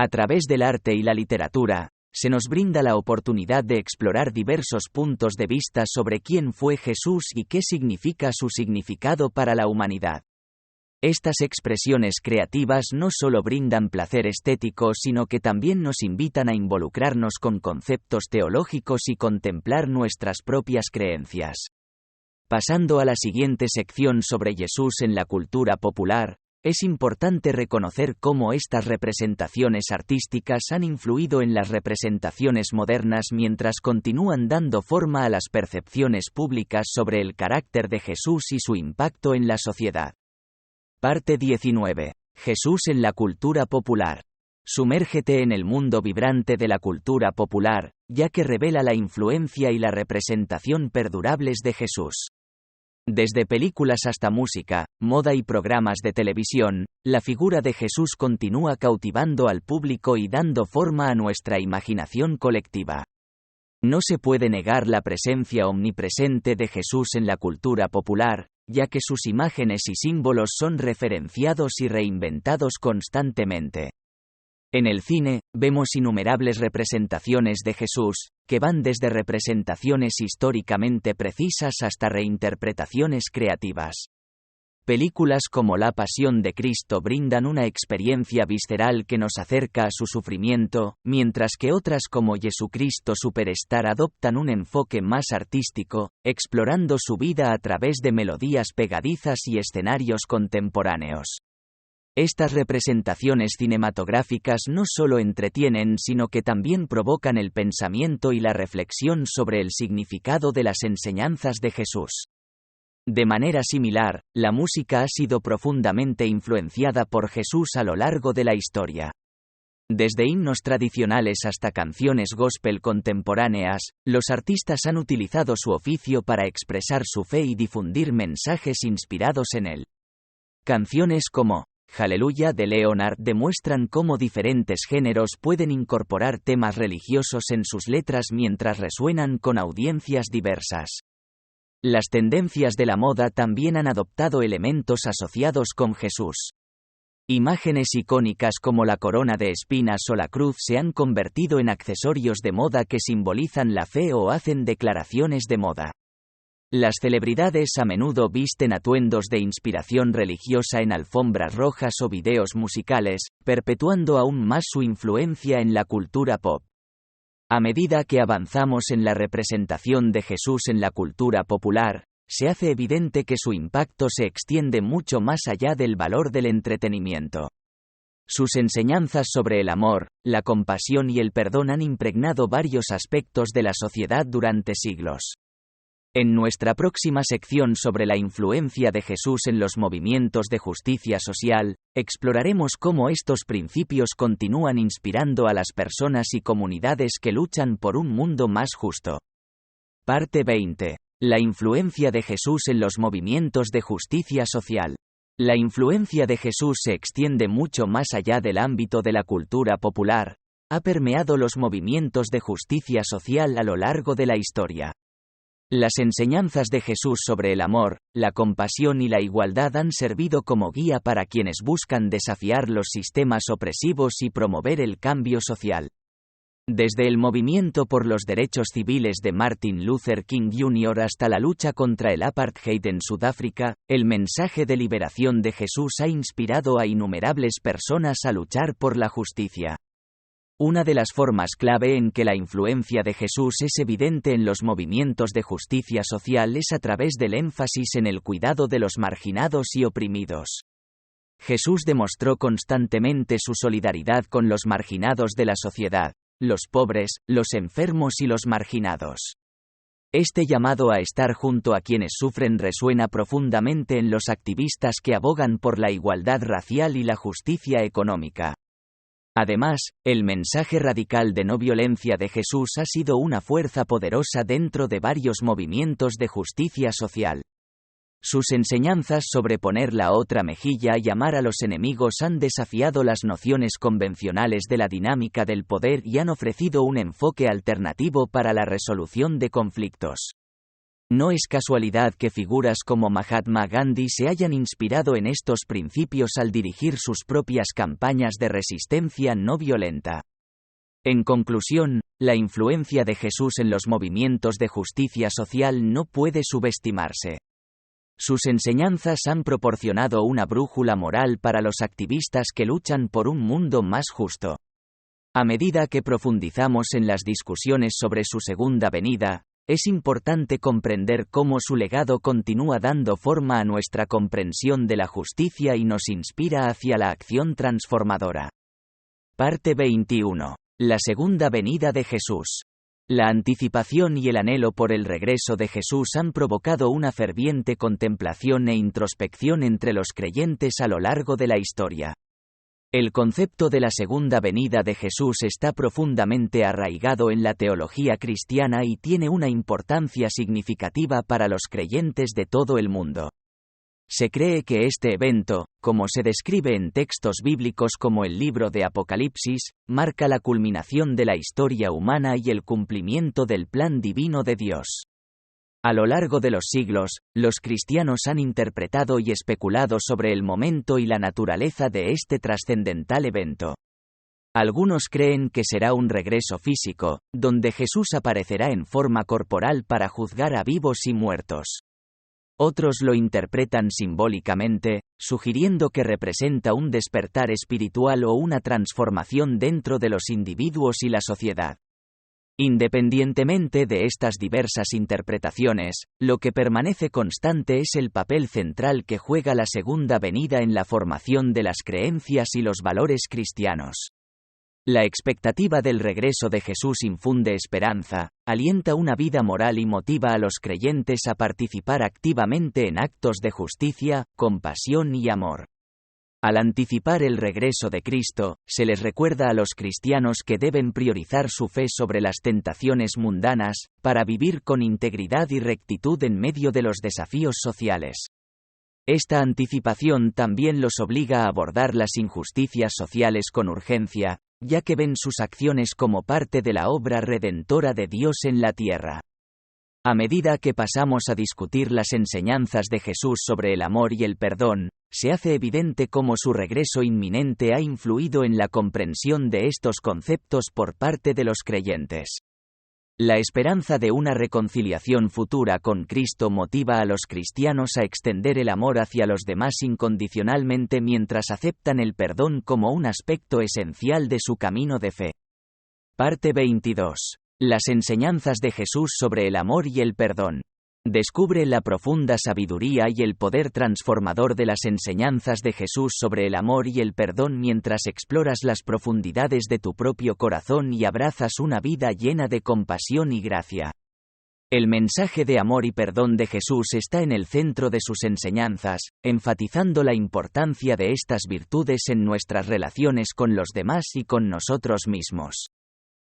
Speaker 1: A través del arte y la literatura, se nos brinda la oportunidad de explorar diversos puntos de vista sobre quién fue Jesús y qué significa su significado para la humanidad. Estas expresiones creativas no solo brindan placer estético, sino que también nos invitan a involucrarnos con conceptos teológicos y contemplar nuestras propias creencias. Pasando a la siguiente sección sobre Jesús en la cultura popular, es importante reconocer cómo estas representaciones artísticas han influido en las representaciones modernas mientras continúan dando forma a las percepciones públicas sobre el carácter de Jesús y su impacto en la sociedad. Parte 19. Jesús en la cultura popular. Sumérgete en el mundo vibrante de la cultura popular, ya que revela la influencia y la representación perdurables de Jesús. Desde películas hasta música, moda y programas de televisión, la figura de Jesús continúa cautivando al público y dando forma a nuestra imaginación colectiva. No se puede negar la presencia omnipresente de Jesús en la cultura popular, ya que sus imágenes y símbolos son referenciados y reinventados constantemente. En el cine, vemos innumerables representaciones de Jesús, que van desde representaciones históricamente precisas hasta reinterpretaciones creativas. Películas como La Pasión de Cristo brindan una experiencia visceral que nos acerca a su sufrimiento, mientras que otras como Jesucristo Superstar adoptan un enfoque más artístico, explorando su vida a través de melodías pegadizas y escenarios contemporáneos. Estas representaciones cinematográficas no solo entretienen, sino que también provocan el pensamiento y la reflexión sobre el significado de las enseñanzas de Jesús. De manera similar, la música ha sido profundamente influenciada por Jesús a lo largo de la historia. Desde himnos tradicionales hasta canciones gospel contemporáneas, los artistas han utilizado su oficio para expresar su fe y difundir mensajes inspirados en él. Canciones como Hallelujah de Leonard demuestran cómo diferentes géneros pueden incorporar temas religiosos en sus letras mientras resuenan con audiencias diversas. Las tendencias de la moda también han adoptado elementos asociados con Jesús. Imágenes icónicas como la corona de espinas o la cruz se han convertido en accesorios de moda que simbolizan la fe o hacen declaraciones de moda. Las celebridades a menudo visten atuendos de inspiración religiosa en alfombras rojas o videos musicales, perpetuando aún más su influencia en la cultura pop. A medida que avanzamos en la representación de Jesús en la cultura popular, se hace evidente que su impacto se extiende mucho más allá del valor del entretenimiento. Sus enseñanzas sobre el amor, la compasión y el perdón han impregnado varios aspectos de la sociedad durante siglos. En nuestra próxima sección sobre la influencia de Jesús en los movimientos de justicia social, exploraremos cómo estos principios continúan inspirando a las personas y comunidades que luchan por un mundo más justo. Parte 20. La influencia de Jesús en los movimientos de justicia social. La influencia de Jesús se extiende mucho más allá del ámbito de la cultura popular, ha permeado los movimientos de justicia social a lo largo de la historia. Las enseñanzas de Jesús sobre el amor, la compasión y la igualdad han servido como guía para quienes buscan desafiar los sistemas opresivos y promover el cambio social. Desde el movimiento por los derechos civiles de Martin Luther King Jr. hasta la lucha contra el apartheid en Sudáfrica, el mensaje de liberación de Jesús ha inspirado a innumerables personas a luchar por la justicia. Una de las formas clave en que la influencia de Jesús es evidente en los movimientos de justicia social es a través del énfasis en el cuidado de los marginados y oprimidos. Jesús demostró constantemente su solidaridad con los marginados de la sociedad, los pobres, los enfermos y los marginados. Este llamado a estar junto a quienes sufren resuena profundamente en los activistas que abogan por la igualdad racial y la justicia económica. Además, el mensaje radical de no violencia de Jesús ha sido una fuerza poderosa dentro de varios movimientos de justicia social. Sus enseñanzas sobre poner la otra mejilla y amar a los enemigos han desafiado las nociones convencionales de la dinámica del poder y han ofrecido un enfoque alternativo para la resolución de conflictos. No es casualidad que figuras como Mahatma Gandhi se hayan inspirado en estos principios al dirigir sus propias campañas de resistencia no violenta. En conclusión, la influencia de Jesús en los movimientos de justicia social no puede subestimarse. Sus enseñanzas han proporcionado una brújula moral para los activistas que luchan por un mundo más justo. A medida que profundizamos en las discusiones sobre su segunda venida, es importante comprender cómo su legado continúa dando forma a nuestra comprensión de la justicia y nos inspira hacia la acción transformadora. Parte 21. La segunda venida de Jesús. La anticipación y el anhelo por el regreso de Jesús han provocado una ferviente contemplación e introspección entre los creyentes a lo largo de la historia. El concepto de la segunda venida de Jesús está profundamente arraigado en la teología cristiana y tiene una importancia significativa para los creyentes de todo el mundo. Se cree que este evento, como se describe en textos bíblicos como el libro de Apocalipsis, marca la culminación de la historia humana y el cumplimiento del plan divino de Dios. A lo largo de los siglos, los cristianos han interpretado y especulado sobre el momento y la naturaleza de este trascendental evento. Algunos creen que será un regreso físico, donde Jesús aparecerá en forma corporal para juzgar a vivos y muertos. Otros lo interpretan simbólicamente, sugiriendo que representa un despertar espiritual o una transformación dentro de los individuos y la sociedad. Independientemente de estas diversas interpretaciones, lo que permanece constante es el papel central que juega la segunda venida en la formación de las creencias y los valores cristianos. La expectativa del regreso de Jesús infunde esperanza, alienta una vida moral y motiva a los creyentes a participar activamente en actos de justicia, compasión y amor. Al anticipar el regreso de Cristo, se les recuerda a los cristianos que deben priorizar su fe sobre las tentaciones mundanas, para vivir con integridad y rectitud en medio de los desafíos sociales. Esta anticipación también los obliga a abordar las injusticias sociales con urgencia, ya que ven sus acciones como parte de la obra redentora de Dios en la tierra. A medida que pasamos a discutir las enseñanzas de Jesús sobre el amor y el perdón, se hace evidente cómo su regreso inminente ha influido en la comprensión de estos conceptos por parte de los creyentes. La esperanza de una reconciliación futura con Cristo motiva a los cristianos a extender el amor hacia los demás incondicionalmente mientras aceptan el perdón como un aspecto esencial de su camino de fe. Parte 22. Las enseñanzas de Jesús sobre el amor y el perdón. Descubre la profunda sabiduría y el poder transformador de las enseñanzas de Jesús sobre el amor y el perdón mientras exploras las profundidades de tu propio corazón y abrazas una vida llena de compasión y gracia. El mensaje de amor y perdón de Jesús está en el centro de sus enseñanzas, enfatizando la importancia de estas virtudes en nuestras relaciones con los demás y con nosotros mismos.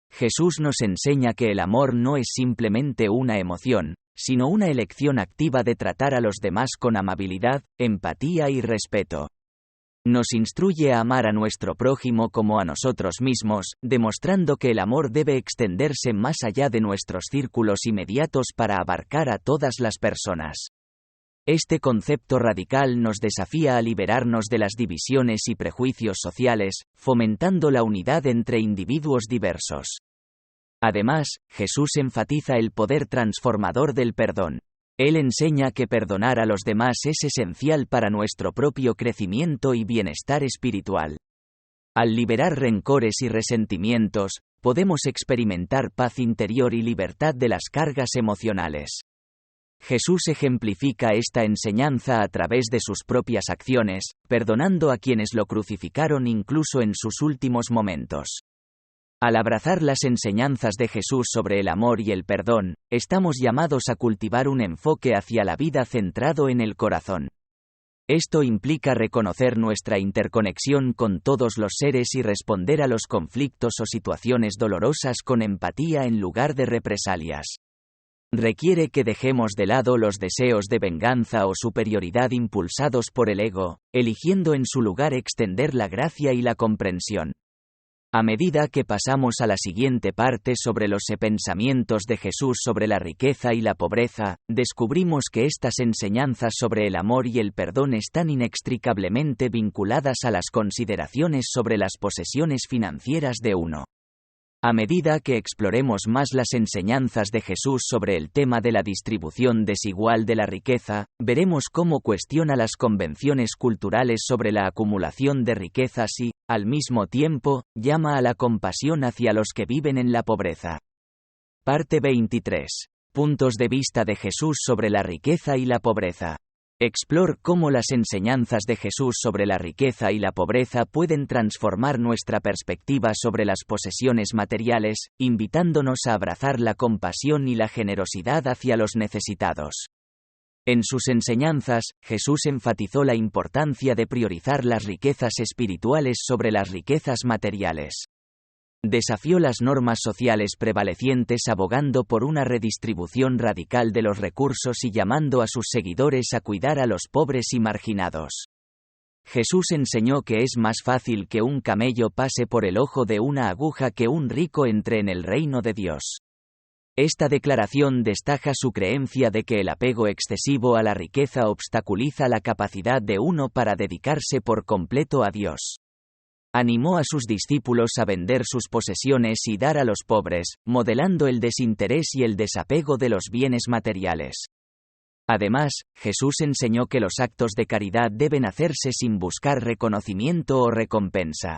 Speaker 1: Jesús nos enseña que el amor no es simplemente una emoción, sino una elección activa de tratar a los demás con amabilidad, empatía y respeto. Nos instruye a amar a nuestro prójimo como a nosotros mismos, demostrando que el amor debe extenderse más allá de nuestros círculos inmediatos para abarcar a todas las personas. Este concepto radical nos desafía a liberarnos de las divisiones y prejuicios sociales, fomentando la unidad entre individuos diversos. Además, Jesús enfatiza el poder transformador del perdón. Él enseña que perdonar a los demás es esencial para nuestro propio crecimiento y bienestar espiritual. Al liberar rencores y resentimientos, podemos experimentar paz interior y libertad de las cargas emocionales. Jesús ejemplifica esta enseñanza a través de sus propias acciones, perdonando a quienes lo crucificaron incluso en sus últimos momentos. Al abrazar las enseñanzas de Jesús sobre el amor y el perdón, estamos llamados a cultivar un enfoque hacia la vida centrado en el corazón. Esto implica reconocer nuestra interconexión con todos los seres y responder a los conflictos o situaciones dolorosas con empatía en lugar de represalias. Requiere que dejemos de lado los deseos de venganza o superioridad impulsados por el ego, eligiendo en su lugar extender la gracia y la comprensión. A medida que pasamos a la siguiente parte sobre los pensamientos de Jesús sobre la riqueza y la pobreza, descubrimos que estas enseñanzas sobre el amor y el perdón están inextricablemente vinculadas a las consideraciones sobre las posesiones financieras de uno. A medida que exploremos más las enseñanzas de Jesús sobre el tema de la distribución desigual de la riqueza, veremos cómo cuestiona las convenciones culturales sobre la acumulación de riquezas y, al mismo tiempo, llama a la compasión hacia los que viven en la pobreza. Parte 23. Puntos de vista de Jesús sobre la riqueza y la pobreza. Explore cómo las enseñanzas de Jesús sobre la riqueza y la pobreza pueden transformar nuestra perspectiva sobre las posesiones materiales, invitándonos a abrazar la compasión y la generosidad hacia los necesitados. En sus enseñanzas, Jesús enfatizó la importancia de priorizar las riquezas espirituales sobre las riquezas materiales. Desafió las normas sociales prevalecientes abogando por una redistribución radical de los recursos y llamando a sus seguidores a cuidar a los pobres y marginados. Jesús enseñó que es más fácil que un camello pase por el ojo de una aguja que un rico entre en el reino de Dios. Esta declaración destaca su creencia de que el apego excesivo a la riqueza obstaculiza la capacidad de uno para dedicarse por completo a Dios. Animó a sus discípulos a vender sus posesiones y dar a los pobres, modelando el desinterés y el desapego de los bienes materiales. Además, Jesús enseñó que los actos de caridad deben hacerse sin buscar reconocimiento o recompensa.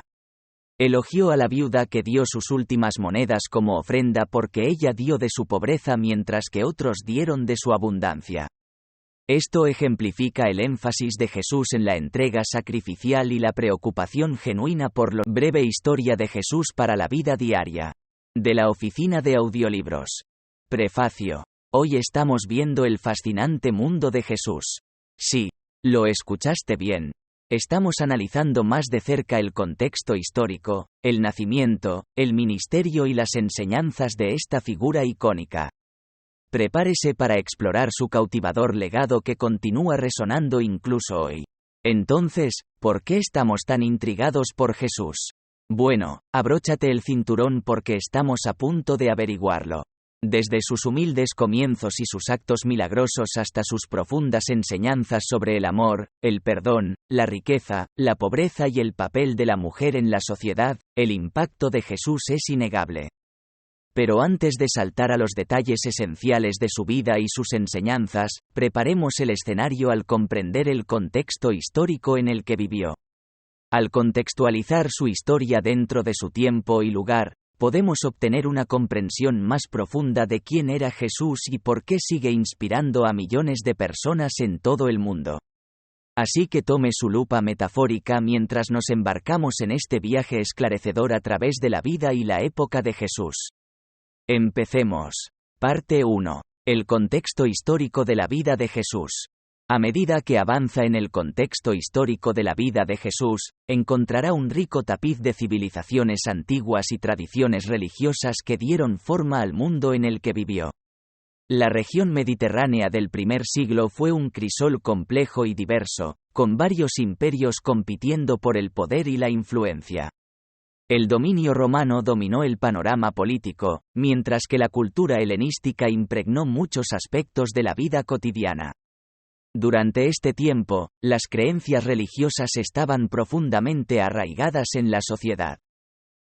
Speaker 1: Elogió a la viuda que dio sus últimas monedas como ofrenda porque ella dio de su pobreza mientras que otros dieron de su abundancia. Esto ejemplifica el énfasis de Jesús en la entrega sacrificial y la preocupación genuina por la breve historia de Jesús para la vida diaria. De la Oficina de Audiolibros. Prefacio. Hoy estamos viendo el fascinante mundo de Jesús. Sí, lo escuchaste bien. Estamos analizando más de cerca el contexto histórico, el nacimiento, el ministerio y las enseñanzas de esta figura icónica. Prepárese para explorar su cautivador legado que continúa resonando incluso hoy. Entonces, ¿por qué estamos tan intrigados por Jesús? Bueno, abróchate el cinturón porque estamos a punto de averiguarlo. Desde sus humildes comienzos y sus actos milagrosos hasta sus profundas enseñanzas sobre el amor, el perdón, la riqueza, la pobreza y el papel de la mujer en la sociedad, el impacto de Jesús es innegable. Pero antes de saltar a los detalles esenciales de su vida y sus enseñanzas, preparemos el escenario al comprender el contexto histórico en el que vivió. Al contextualizar su historia dentro de su tiempo y lugar, podemos obtener una comprensión más profunda de quién era Jesús y por qué sigue inspirando a millones de personas en todo el mundo. Así que tome su lupa metafórica mientras nos embarcamos en este viaje esclarecedor a través de la vida y la época de Jesús. Empecemos. Parte 1. El contexto histórico de la vida de Jesús. A medida que avanza en el contexto histórico de la vida de Jesús, encontrará un rico tapiz de civilizaciones antiguas y tradiciones religiosas que dieron forma al mundo en el que vivió. La región mediterránea del primer siglo fue un crisol complejo y diverso, con varios imperios compitiendo por el poder y la influencia. El dominio romano dominó el panorama político, mientras que la cultura helenística impregnó muchos aspectos de la vida cotidiana. Durante este tiempo, las creencias religiosas estaban profundamente arraigadas en la sociedad.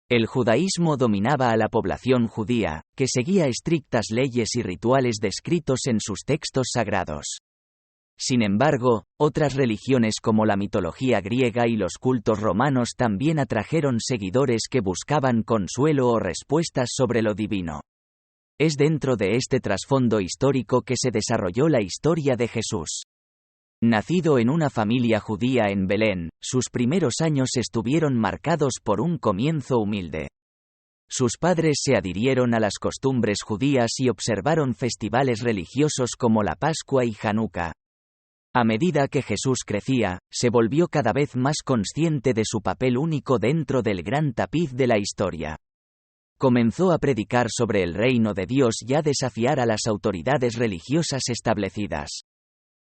Speaker 1: El judaísmo dominaba a la población judía, que seguía estrictas leyes y rituales descritos en sus textos sagrados. Sin embargo, otras religiones como la mitología griega y los cultos romanos también atrajeron seguidores que buscaban consuelo o respuestas sobre lo divino. Es dentro de este trasfondo histórico que se desarrolló la historia de Jesús. Nacido en una familia judía en Belén, sus primeros años estuvieron marcados por un comienzo humilde. Sus padres se adhirieron a las costumbres judías y observaron festivales religiosos como la Pascua y Hanukkah. A medida que Jesús crecía, se volvió cada vez más consciente de su papel único dentro del gran tapiz de la historia. Comenzó a predicar sobre el reino de Dios y a desafiar a las autoridades religiosas establecidas.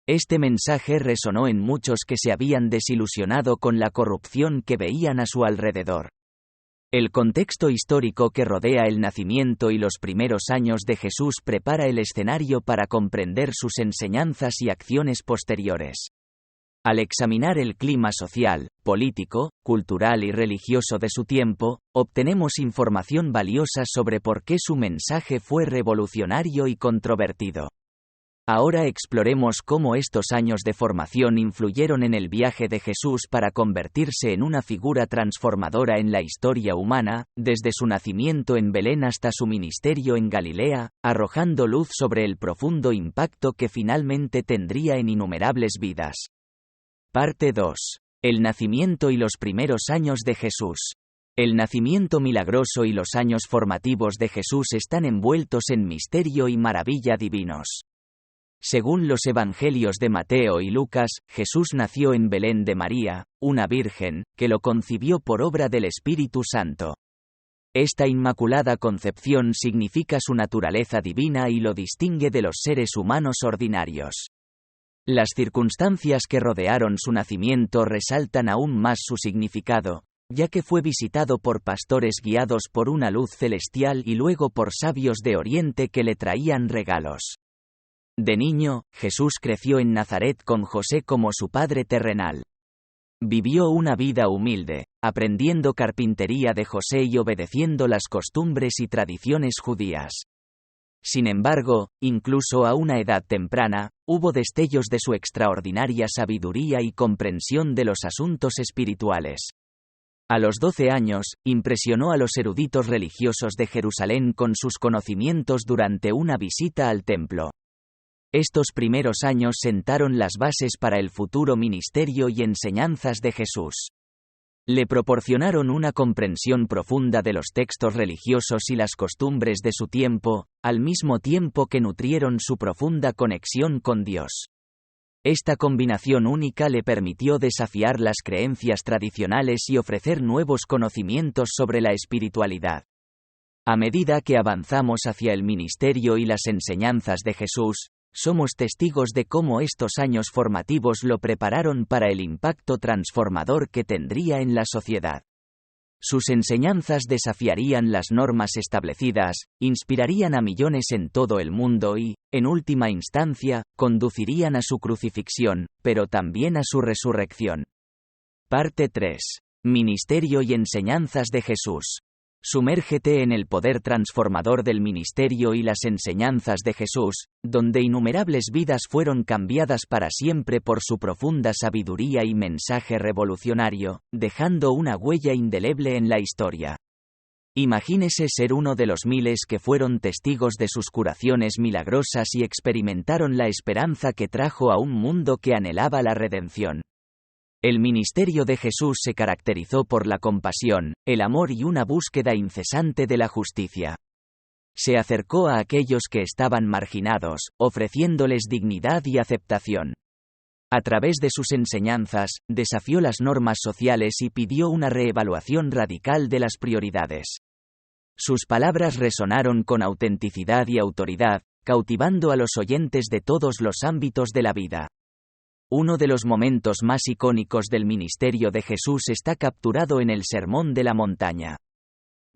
Speaker 1: Este mensaje resonó en muchos que se habían desilusionado con la corrupción que veían a su alrededor. El contexto histórico que rodea el nacimiento y los primeros años de Jesús prepara el escenario para comprender sus enseñanzas y acciones posteriores. Al examinar el clima social, político, cultural y religioso de su tiempo, obtenemos información valiosa sobre por qué su mensaje fue revolucionario y controvertido. Ahora exploremos cómo estos años de formación influyeron en el viaje de Jesús para convertirse en una figura transformadora en la historia humana, desde su nacimiento en Belén hasta su ministerio en Galilea, arrojando luz sobre el profundo impacto que finalmente tendría en innumerables vidas. Parte 2. El nacimiento y los primeros años de Jesús. El nacimiento milagroso y los años formativos de Jesús están envueltos en misterio y maravilla divinos. Según los evangelios de Mateo y Lucas, Jesús nació en Belén de María, una virgen, que lo concibió por obra del Espíritu Santo. Esta inmaculada concepción significa su naturaleza divina y lo distingue de los seres humanos ordinarios. Las circunstancias que rodearon su nacimiento resaltan aún más su significado, ya que fue visitado por pastores guiados por una luz celestial y luego por sabios de Oriente que le traían regalos. De niño, Jesús creció en Nazaret con José como su padre terrenal. Vivió una vida humilde, aprendiendo carpintería de José y obedeciendo las costumbres y tradiciones judías. Sin embargo, incluso a una edad temprana, hubo destellos de su extraordinaria sabiduría y comprensión de los asuntos espirituales. A los 12 años, impresionó a los eruditos religiosos de Jerusalén con sus conocimientos durante una visita al templo. Estos primeros años sentaron las bases para el futuro ministerio y enseñanzas de Jesús. Le proporcionaron una comprensión profunda de los textos religiosos y las costumbres de su tiempo, al mismo tiempo que nutrieron su profunda conexión con Dios. Esta combinación única le permitió desafiar las creencias tradicionales y ofrecer nuevos conocimientos sobre la espiritualidad. A medida que avanzamos hacia el ministerio y las enseñanzas de Jesús, somos testigos de cómo estos años formativos lo prepararon para el impacto transformador que tendría en la sociedad. Sus enseñanzas desafiarían las normas establecidas, inspirarían a millones en todo el mundo y, en última instancia, conducirían a su crucifixión, pero también a su resurrección. Parte 3. Ministerio y enseñanzas de Jesús. Sumérgete en el poder transformador del ministerio y las enseñanzas de Jesús, donde innumerables vidas fueron cambiadas para siempre por su profunda sabiduría y mensaje revolucionario, dejando una huella indeleble en la historia. Imagínese ser uno de los miles que fueron testigos de sus curaciones milagrosas y experimentaron la esperanza que trajo a un mundo que anhelaba la redención. El ministerio de Jesús se caracterizó por la compasión, el amor y una búsqueda incesante de la justicia. Se acercó a aquellos que estaban marginados, ofreciéndoles dignidad y aceptación. A través de sus enseñanzas, desafió las normas sociales y pidió una reevaluación radical de las prioridades. Sus palabras resonaron con autenticidad y autoridad, cautivando a los oyentes de todos los ámbitos de la vida. Uno de los momentos más icónicos del ministerio de Jesús está capturado en el Sermón de la Montaña.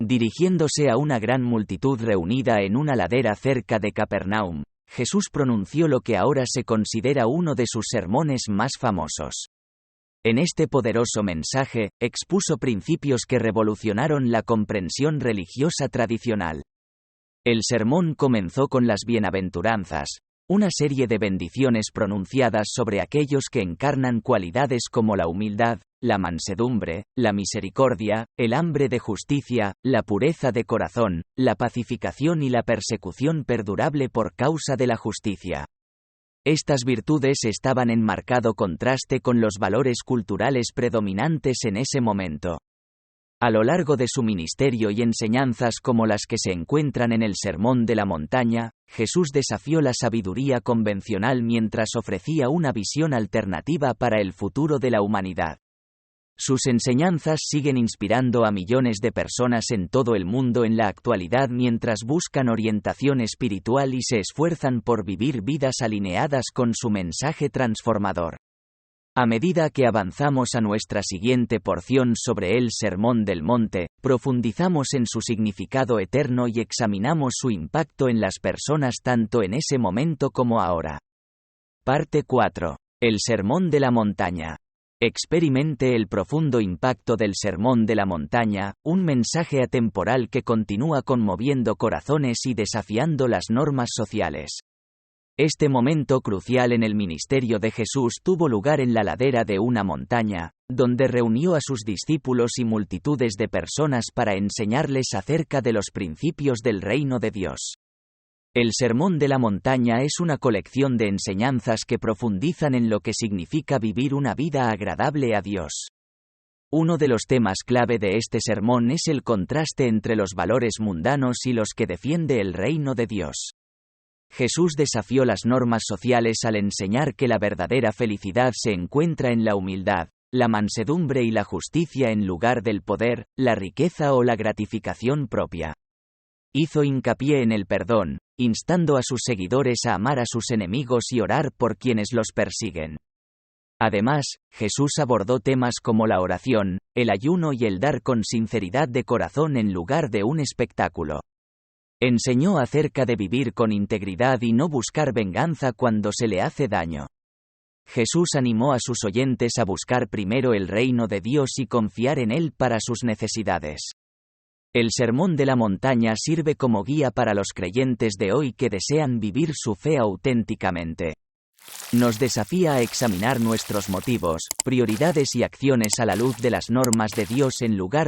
Speaker 1: Dirigiéndose a una gran multitud reunida en una ladera cerca de Capernaum, Jesús pronunció lo que ahora se considera uno de sus sermones más famosos. En este poderoso mensaje, expuso principios que revolucionaron la comprensión religiosa tradicional. El sermón comenzó con las bienaventuranzas, Una serie de bendiciones pronunciadas sobre aquellos que encarnan cualidades como la humildad, la mansedumbre, la misericordia, el hambre de justicia, la pureza de corazón, la pacificación y la persecución perdurable por causa de la justicia. Estas virtudes estaban en marcado contraste con los valores culturales predominantes en ese momento. A lo largo de su ministerio y enseñanzas como las que se encuentran en el Sermón de la Montaña, Jesús desafió la sabiduría convencional mientras ofrecía una visión alternativa para el futuro de la humanidad. Sus enseñanzas siguen inspirando a millones de personas en todo el mundo en la actualidad mientras buscan orientación espiritual y se esfuerzan por vivir vidas alineadas con su mensaje transformador. A medida que avanzamos a nuestra siguiente porción sobre el Sermón del Monte, profundizamos en su significado eterno y examinamos su impacto en las personas tanto en ese momento como ahora. Parte 4. El Sermón de la Montaña. Experimente el profundo impacto del Sermón de la Montaña, un mensaje atemporal que continúa conmoviendo corazones y desafiando las normas sociales. Este momento crucial en el ministerio de Jesús tuvo lugar en la ladera de una montaña, donde reunió a sus discípulos y multitudes de personas para enseñarles acerca de los principios del reino de Dios. El Sermón de la Montaña es una colección de enseñanzas que profundizan en lo que significa vivir una vida agradable a Dios. Uno de los temas clave de este sermón es el contraste entre los valores mundanos y los que defiende el reino de Dios. Jesús desafió las normas sociales al enseñar que la verdadera felicidad se encuentra en la humildad, la mansedumbre y la justicia en lugar del poder, la riqueza o la gratificación propia. Hizo hincapié en el perdón, instando a sus seguidores a amar a sus enemigos y orar por quienes los persiguen. Además, Jesús abordó temas como la oración, el ayuno y el dar con sinceridad de corazón en lugar de un espectáculo. Enseñó acerca de vivir con integridad y no buscar venganza cuando se le hace daño. Jesús animó a sus oyentes a buscar primero el reino de Dios y confiar en Él para sus necesidades. El Sermón de la Montaña sirve como guía para los creyentes de hoy que desean vivir su fe auténticamente. Nos desafía a examinar nuestros motivos, prioridades y acciones a la luz de las normas de Dios en lugar de